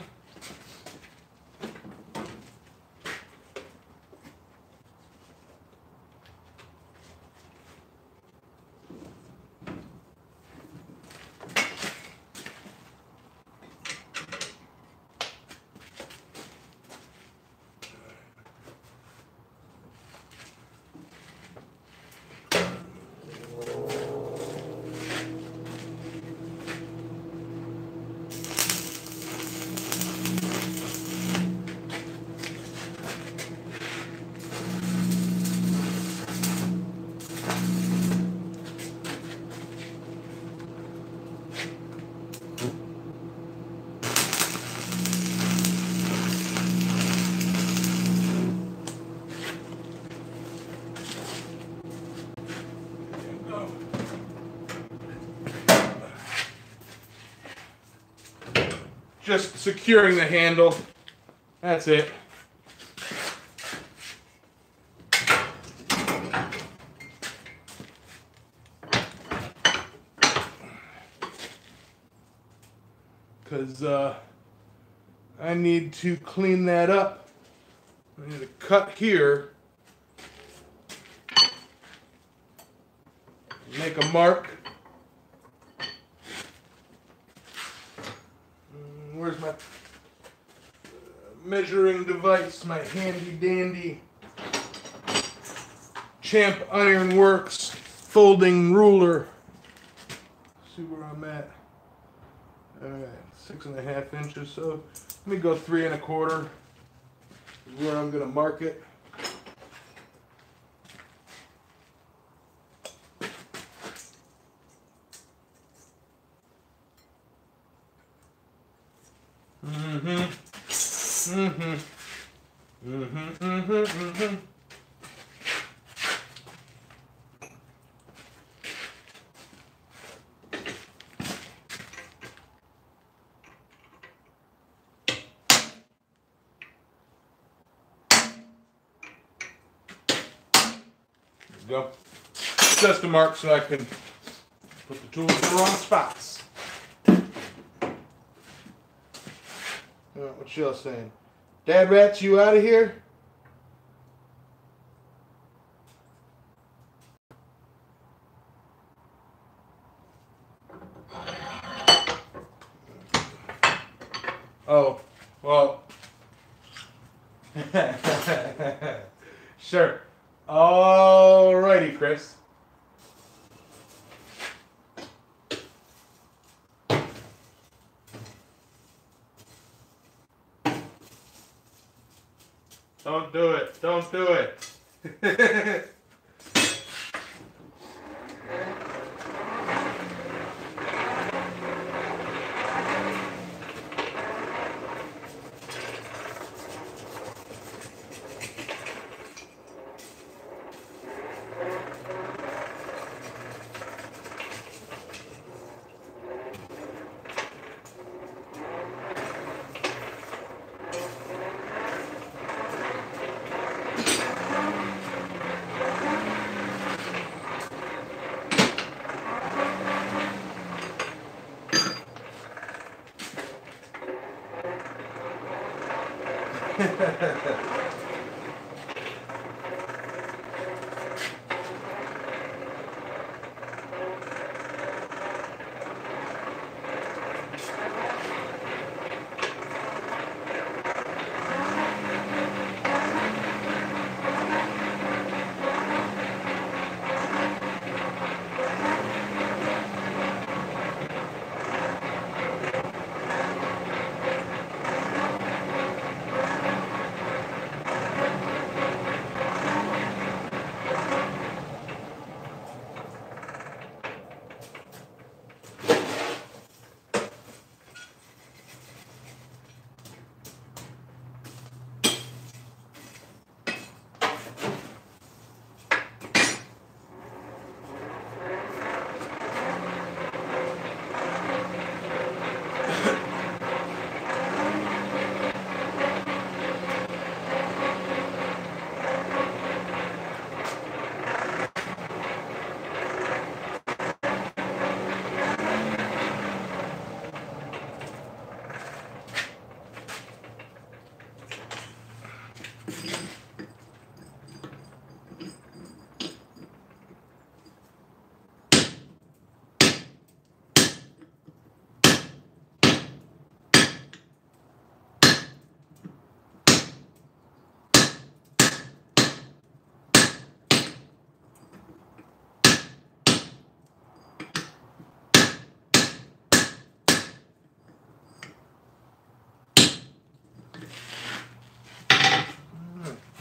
Just securing the handle. That's it. Because I need to clean that up. I need to cut here. Make a mark. Where's my measuring device? My handy dandy Champ Iron Works folding ruler. Let's see where I'm at. Alright, 6.5 inches. So let me go 3 1/4 is where I'm gonna mark it. Go. Just a mark so I can put the tools in the wrong spots. What's y'all saying? Dad Rats, you out of here? Oh, well. Sure. Alrighty, Chris. Don't do it. Don't do it.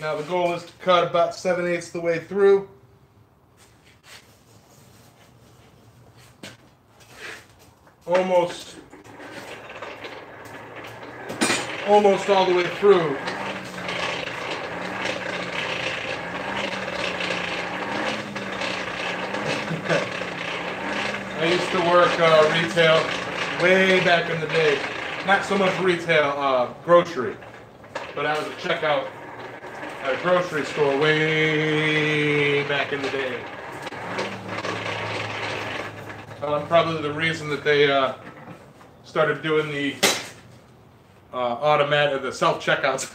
Now the goal is to cut about 7/8 the way through. Almost all the way through. I used to work retail way back in the day. Not so much retail, grocery. But I was a checkout at a grocery store way back in the day. I'm probably the reason that they started doing the the self-checkouts.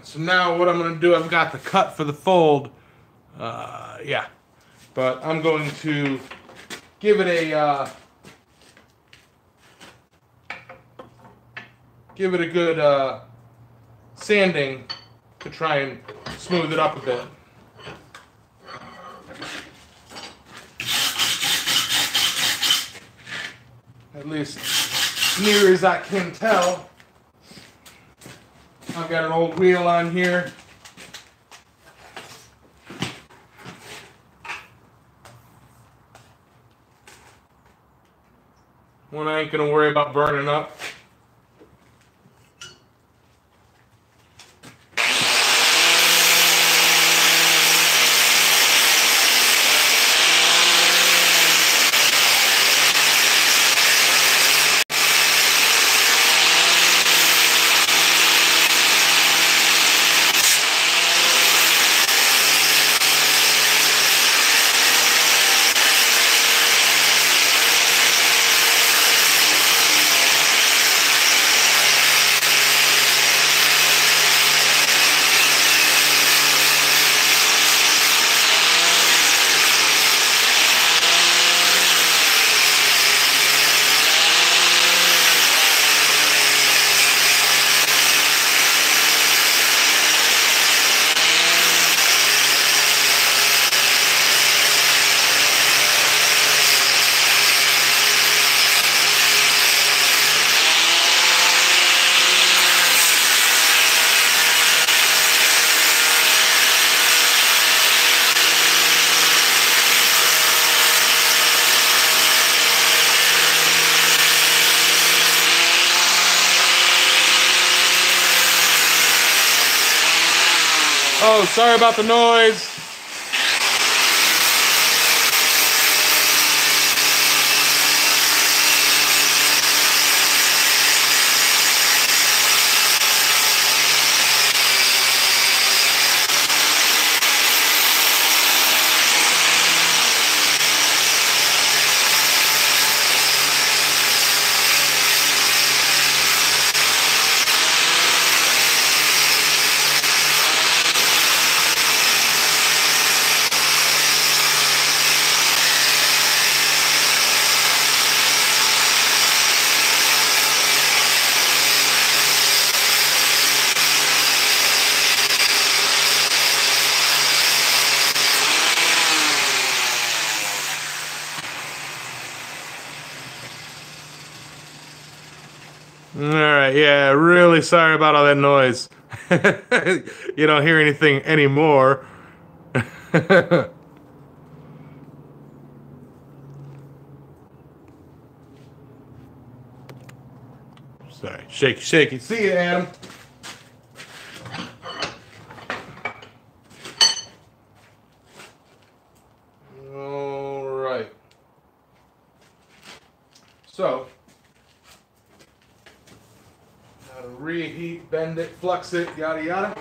So now what I'm going to do, I've got the cut for the fold, yeah, but I'm going to give it a good sanding to try and smooth it up a bit. At least near as I can tell. I've got an old wheel on here. One I ain't gonna worry about burning up. Oh, sorry about the noise. All right, yeah, really sorry about all that noise. You don't hear anything anymore. Sorry, shaky, shaky. See you, Adam. All right. So, how to reheat, bend it, flux it, yada yada.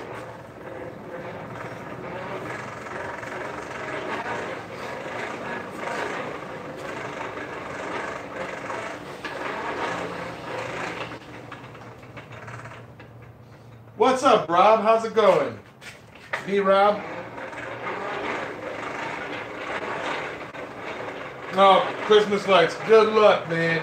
What's up, Rob? How's it going? Hey, Rob. Oh, Christmas lights. Good luck, man.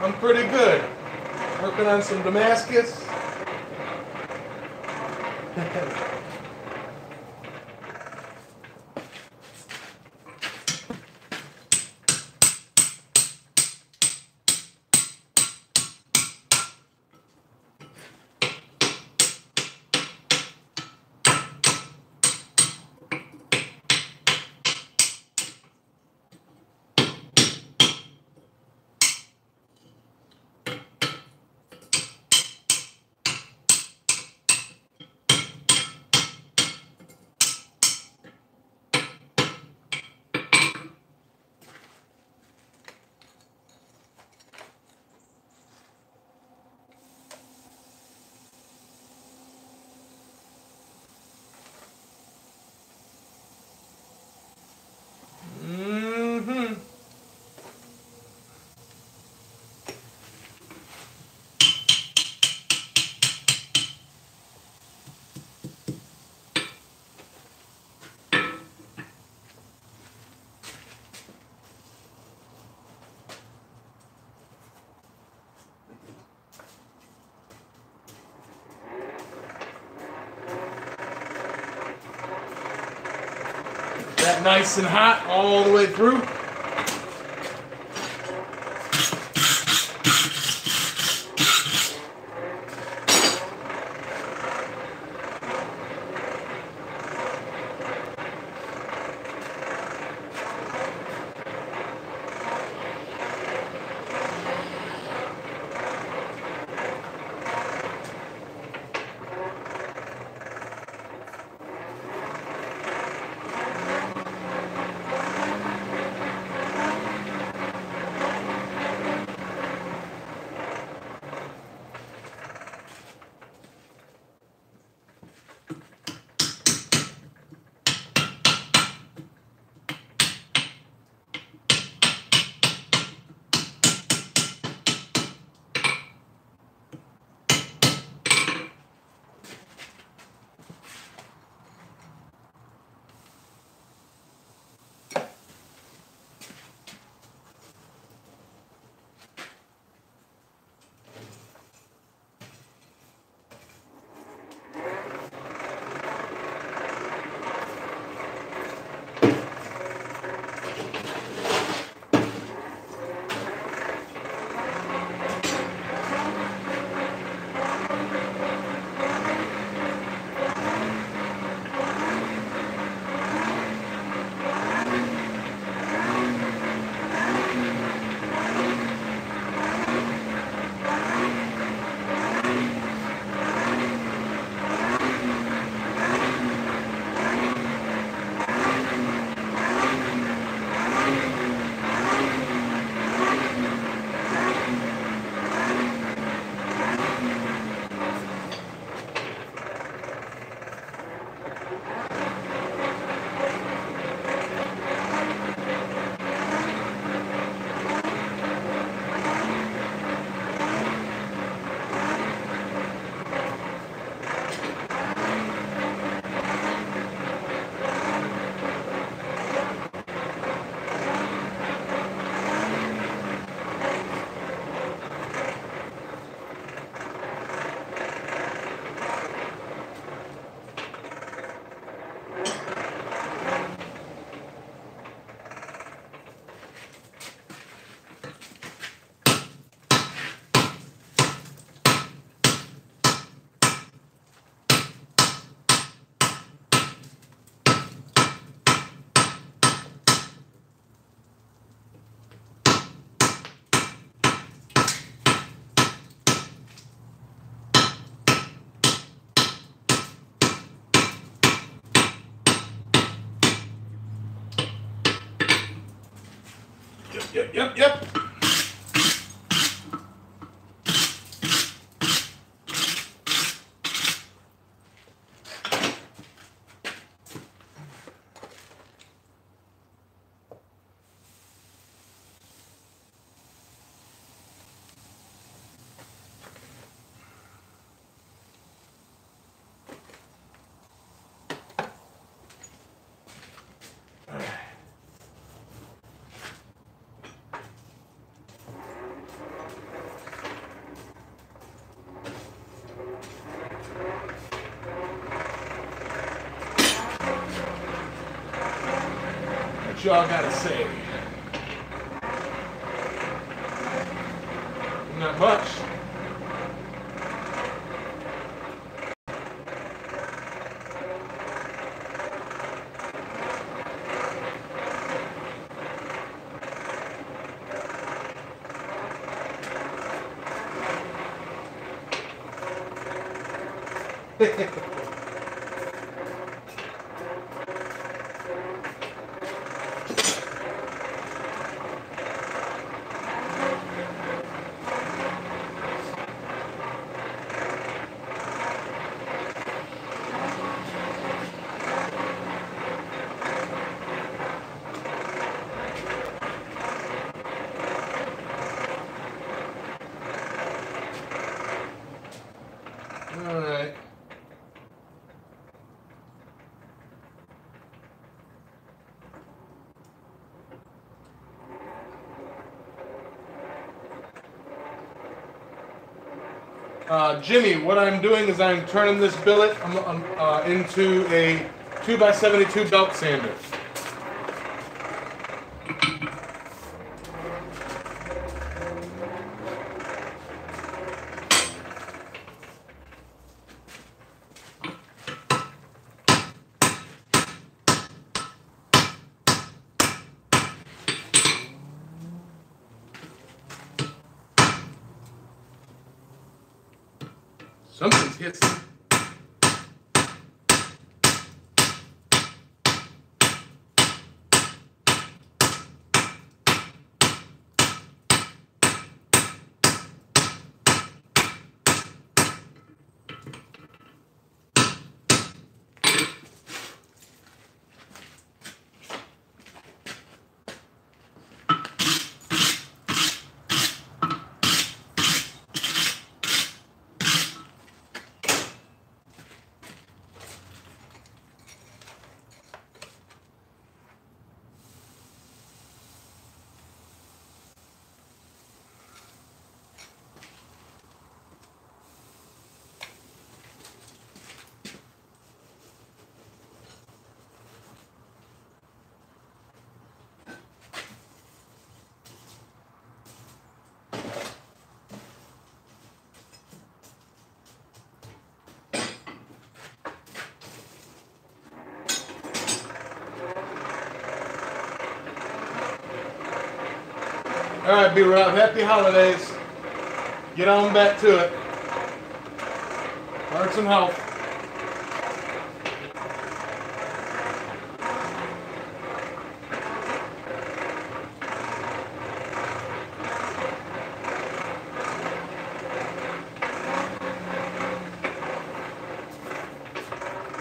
I'm pretty good. Working on some Damascus. That nice and hot all the way through. Yep. What y'all gotta say? Not much. All right. Jimmy, what I'm doing is I'm turning this billet into a 2x72 belt sander. Something's hissing. All right, B-Rob, happy holidays. Get on back to it. Learn some health.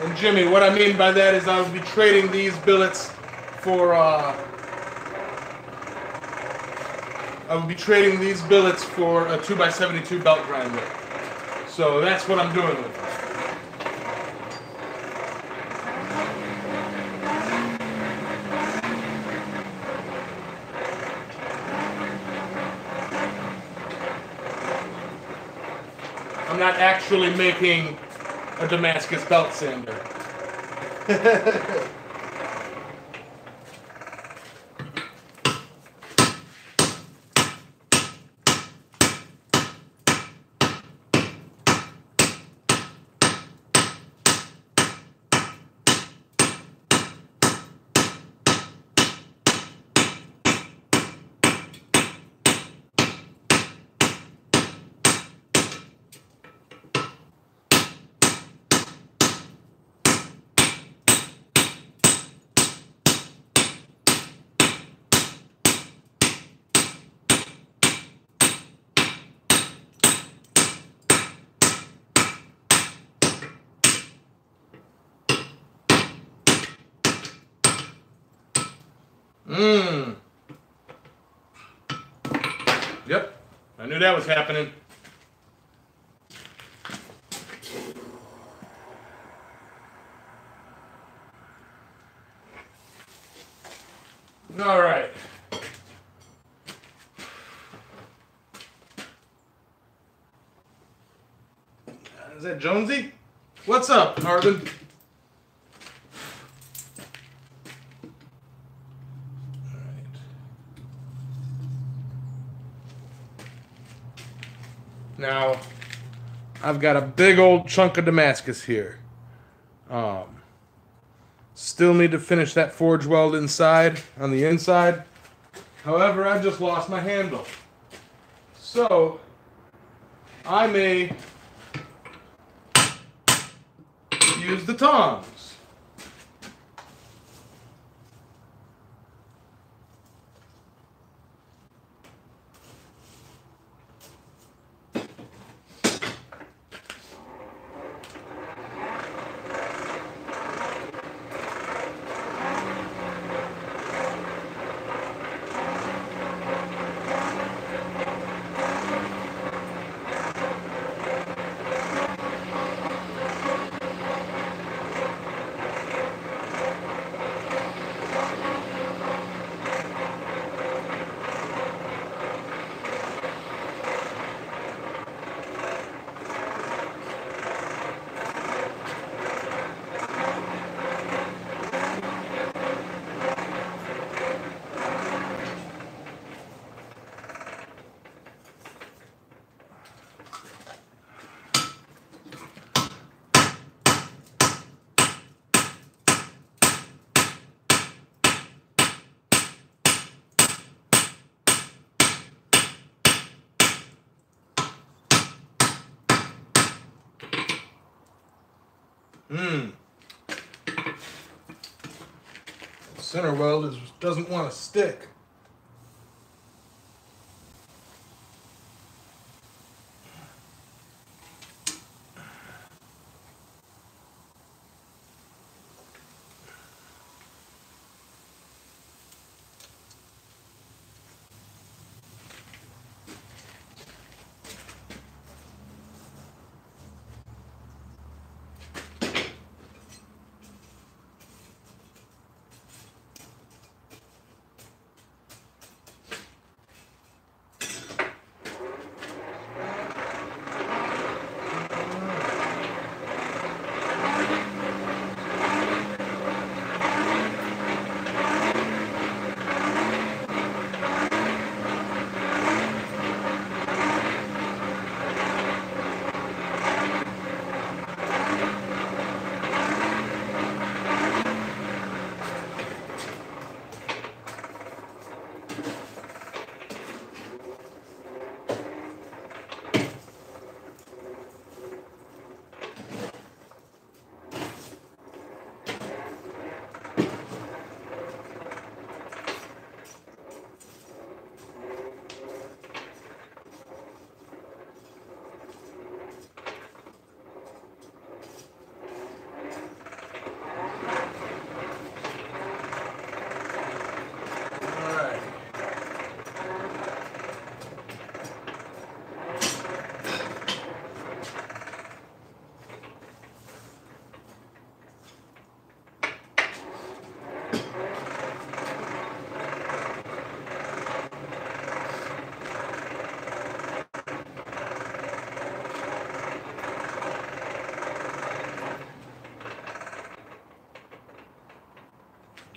And Jimmy, what I mean by that is I will be trading these billets for a 2x72 belt grinder. So that's what I'm doing with it. I'm not actually making a Damascus belt sander. Mmm. Yep. I knew that was happening. All right. Is that Jonesy? What's up, Marvin? All right. Now, I've got a big old chunk of Damascus here. Still need to finish that forge weld inside, on the inside. However, I just lost my handle. So, I may use the tongs. Center weld doesn't want to stick.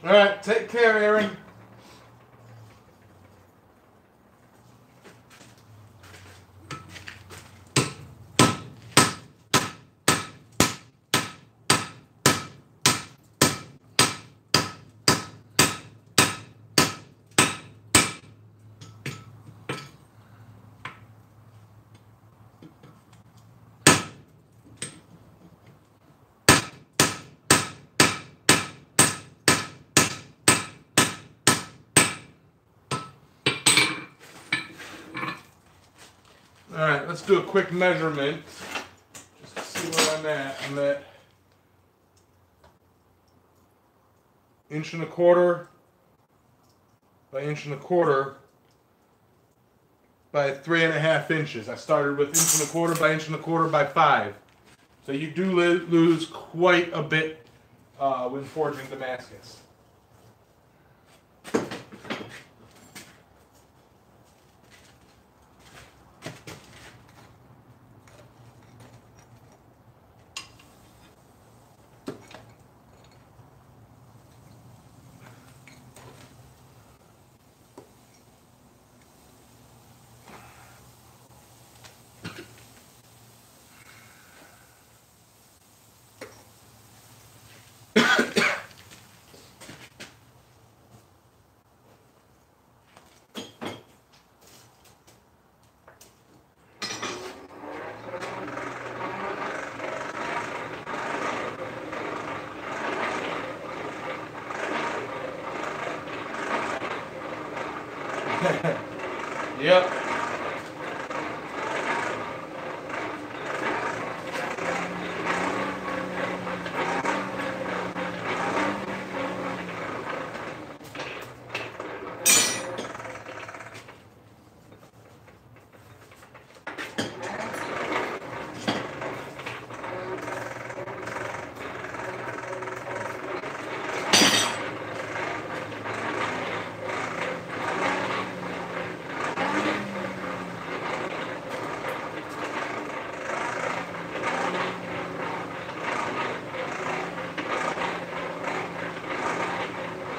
All right, take care, Aaron. All right, let's do a quick measurement. Just to see where I'm at. I'm at 1.25 inches by 1.25 inches by 3.5 inches. I started with 1.25 inches by 1.25 inches by 5. So you do lose quite a bit when forging Damascus. Yep.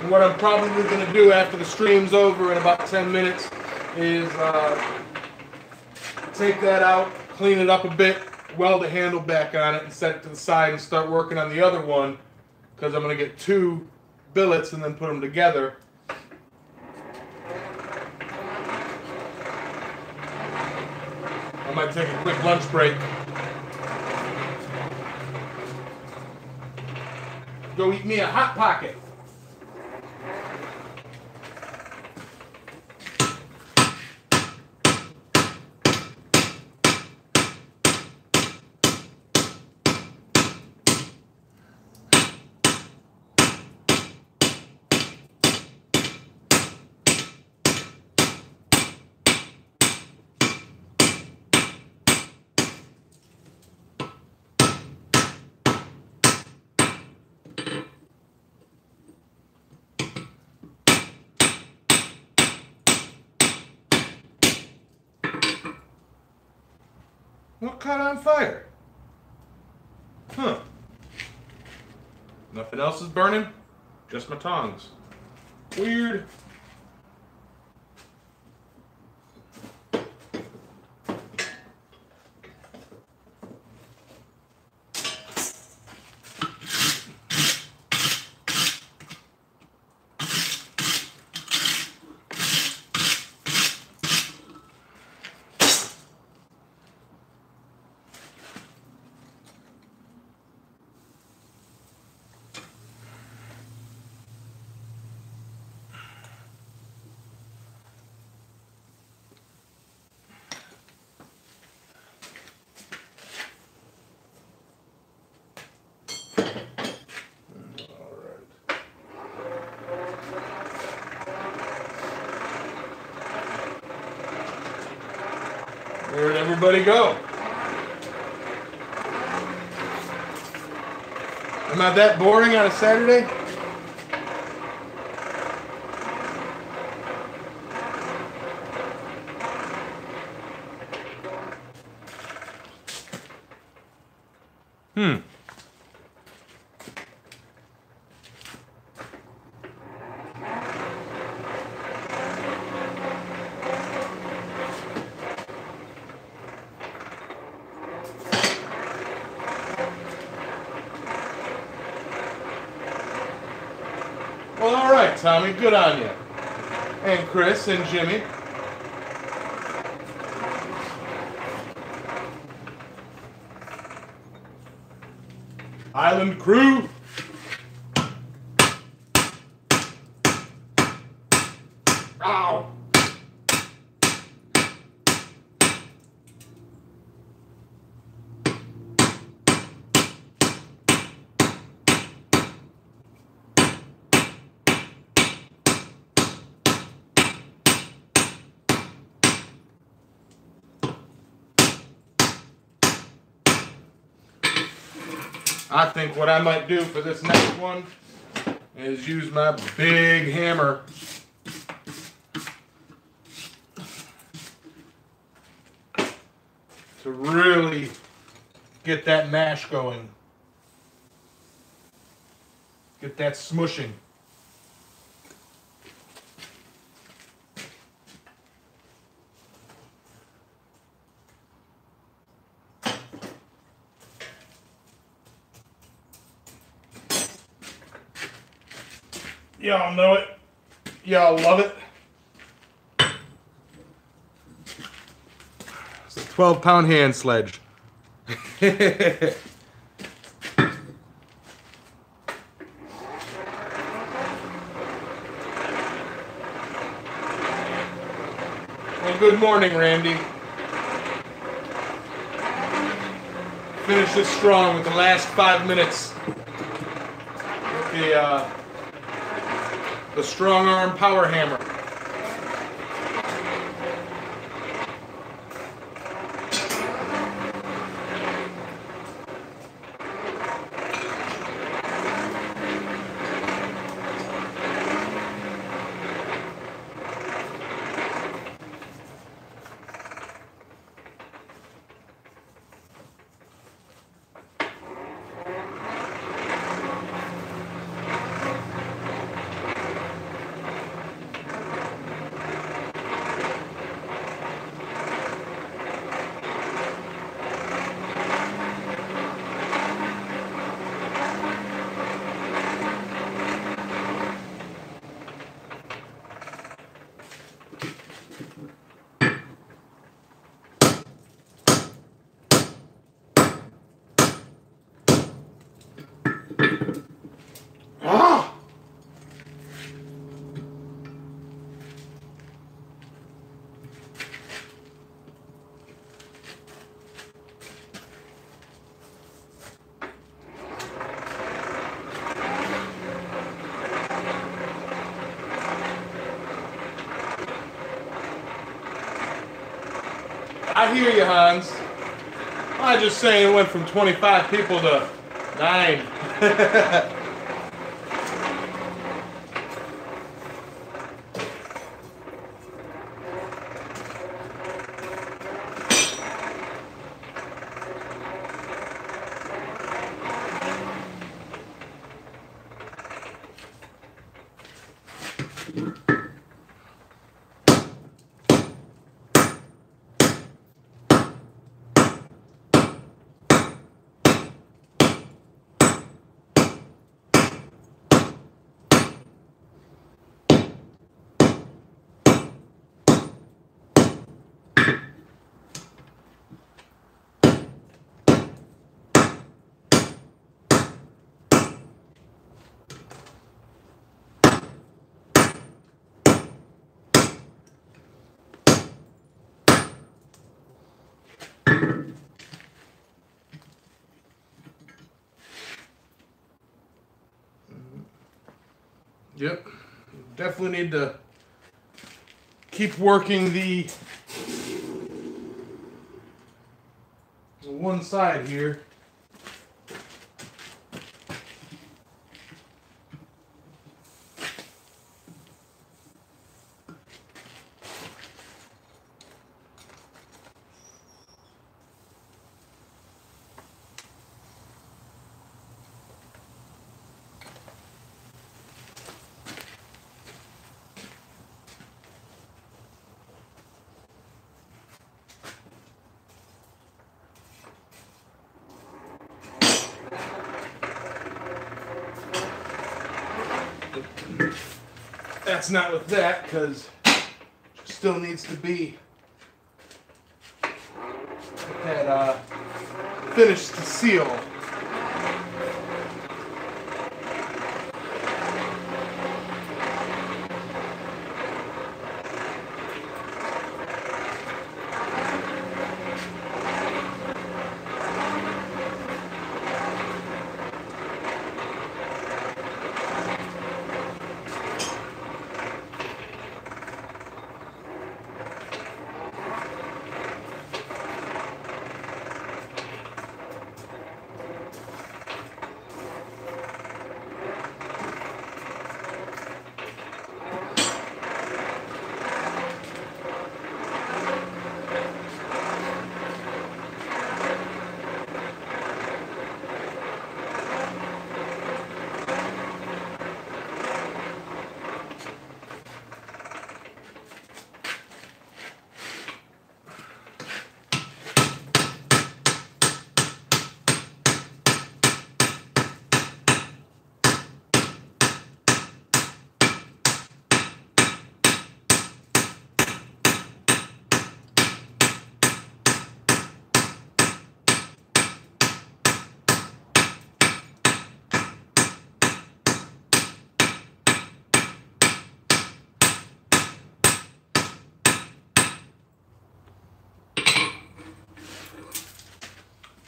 What I'm probably going to do after the stream's over in about 10 minutes is take that out, clean it up a bit, weld the handle back on it, and set it to the side and start working on the other one, because I'm going to get 2 billets and then put them together. I might take a quick lunch break. Go eat me a Hot Pocket. What caught on fire? Huh. Nothing else is burning? Just my tongs. Weird. Where'd everybody go? Am I that boring on a Saturday? Well, all right, Tommy, good on you. And Chris and Jimmy. Island crew. Ow. I think what I might do for this next one is use my big hammer to really get that mash going. Get that smushing. Y'all know it. Y'all love it. It's a 12-pound hand sledge. Well, good morning, Randy. Finish this strong with the last 5 minutes. The strong arm power hammer. I hear you, Hans. I just saying it went from 25 people to 9. Yep, definitely need to keep working the one side here. That's not with that, because it still needs to be that finish to seal.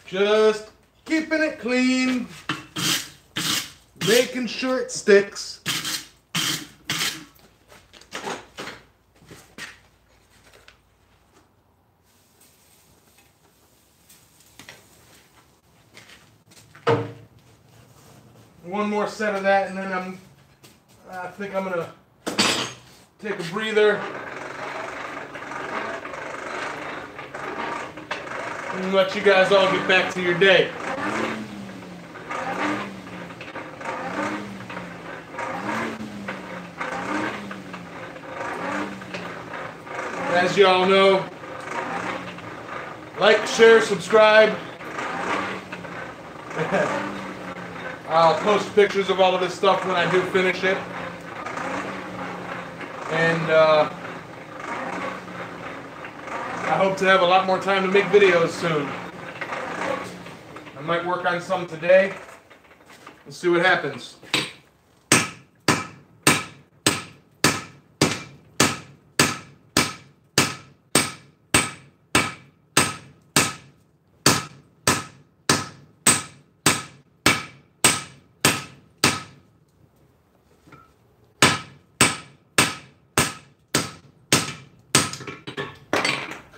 Just keeping it clean, making sure it sticks. One more set of that, and then I think I'm gonna take a breather and let you guys all get back to your day. As you all know, like, share, subscribe. I'll post pictures of all of this stuff when I do finish it. And I hope to have a lot more time to make videos soon. I might work on some today. Let's see what happens.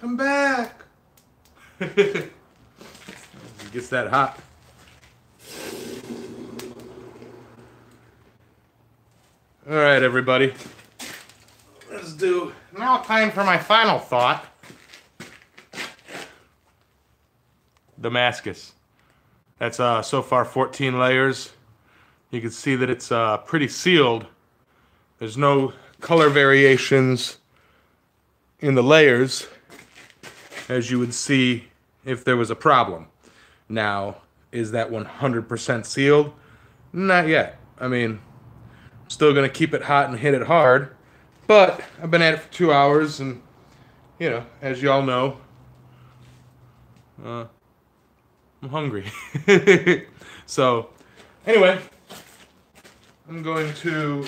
Come back. It gets that hot. All right, everybody. Let's do now time for my final thought. Damascus. That's so far 14 layers. You can see that it's pretty sealed. There's no color variations in the layers, as you would see if there was a problem. Now, is that 100% sealed? Not yet. I mean, I'm still going to keep it hot and hit it hard, but I've been at it for 2 hours, and, you know, as you all know, I'm hungry. So, anyway, I'm going to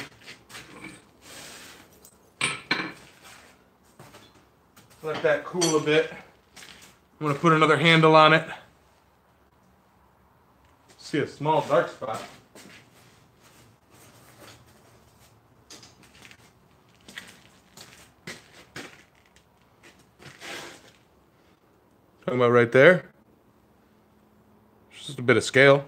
let that cool a bit. I'm going to put another handle on it. See a small dark spot. Talking about right there. Just a bit of scale.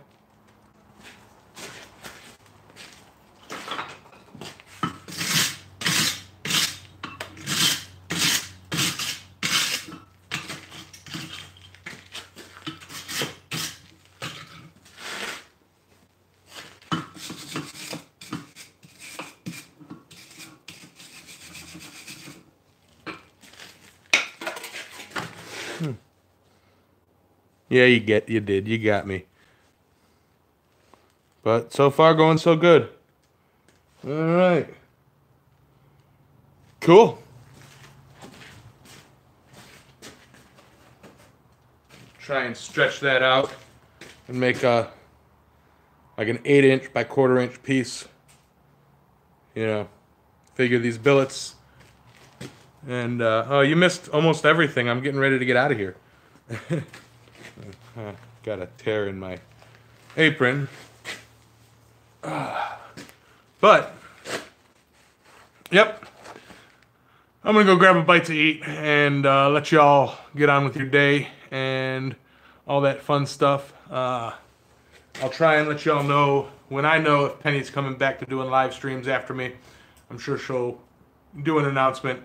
Yeah, you got me. But so far going so good. All right. Cool. Try and stretch that out and make like an 8-inch by 1/4-inch piece. You know, figure these billets. And oh, you missed almost everything. I'm getting ready to get out of here. Got a tear in my apron. But, yep. I'm going to go grab a bite to eat and let y'all get on with your day and all that fun stuff. I'll try and let y'all know when I know if Penny's coming back to doing live streams after me. I'm sure she'll do an announcement.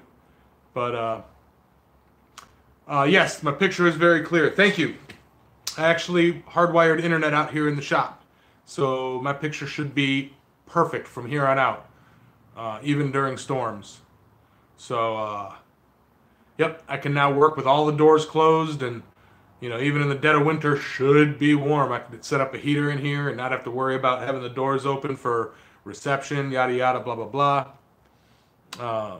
But, yes, my picture is very clear. Thank you. I actually hardwired internet out here in the shop. So my picture should be perfect from here on out, even during storms. So, yep, I can now work with all the doors closed, and, you know, even in the dead of winter, should be warm. I could set up a heater in here and not have to worry about having the doors open for reception, yada, yada, blah, blah, blah. I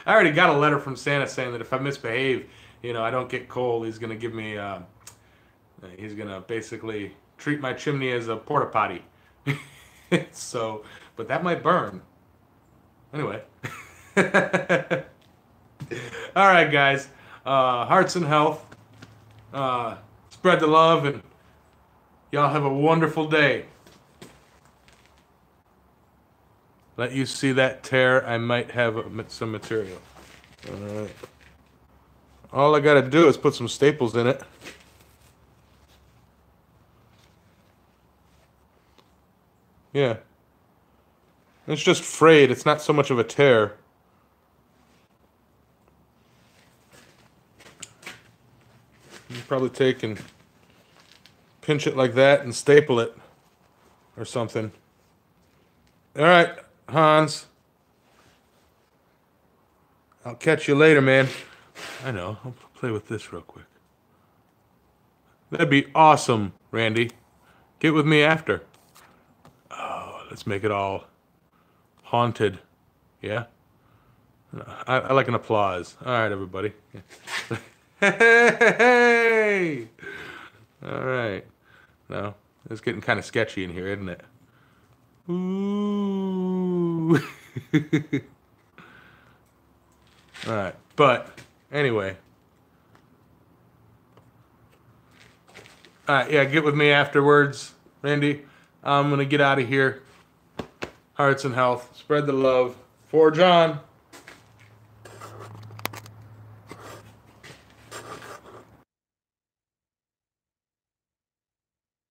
already got a letter from Santa saying that if I misbehave, you know, I don't get cold, he's going to give me, he's going to basically treat my chimney as a porta potty. So, but that might burn. Anyway. All right, guys. Hearts and health. Spread the love, and y'all have a wonderful day. Let you see that tear. I might have some material. All right. All I gotta do is put some staples in it. Yeah. It's just frayed. It's not so much of a tear. You probably take and pinch it like that and staple it or something. All right, Hans. I'll catch you later, man. I know. I'll play with this real quick. That'd be awesome, Randy. Get with me after. Oh, let's make it all haunted. Yeah? I like an applause. All right, everybody. Hey! All right. No, it's getting kind of sketchy in here, isn't it? Ooh. All right, but anyway. All right, yeah, get with me afterwards, Randy. I'm gonna get out of here. Hearts and health. Spread the love. Forgin.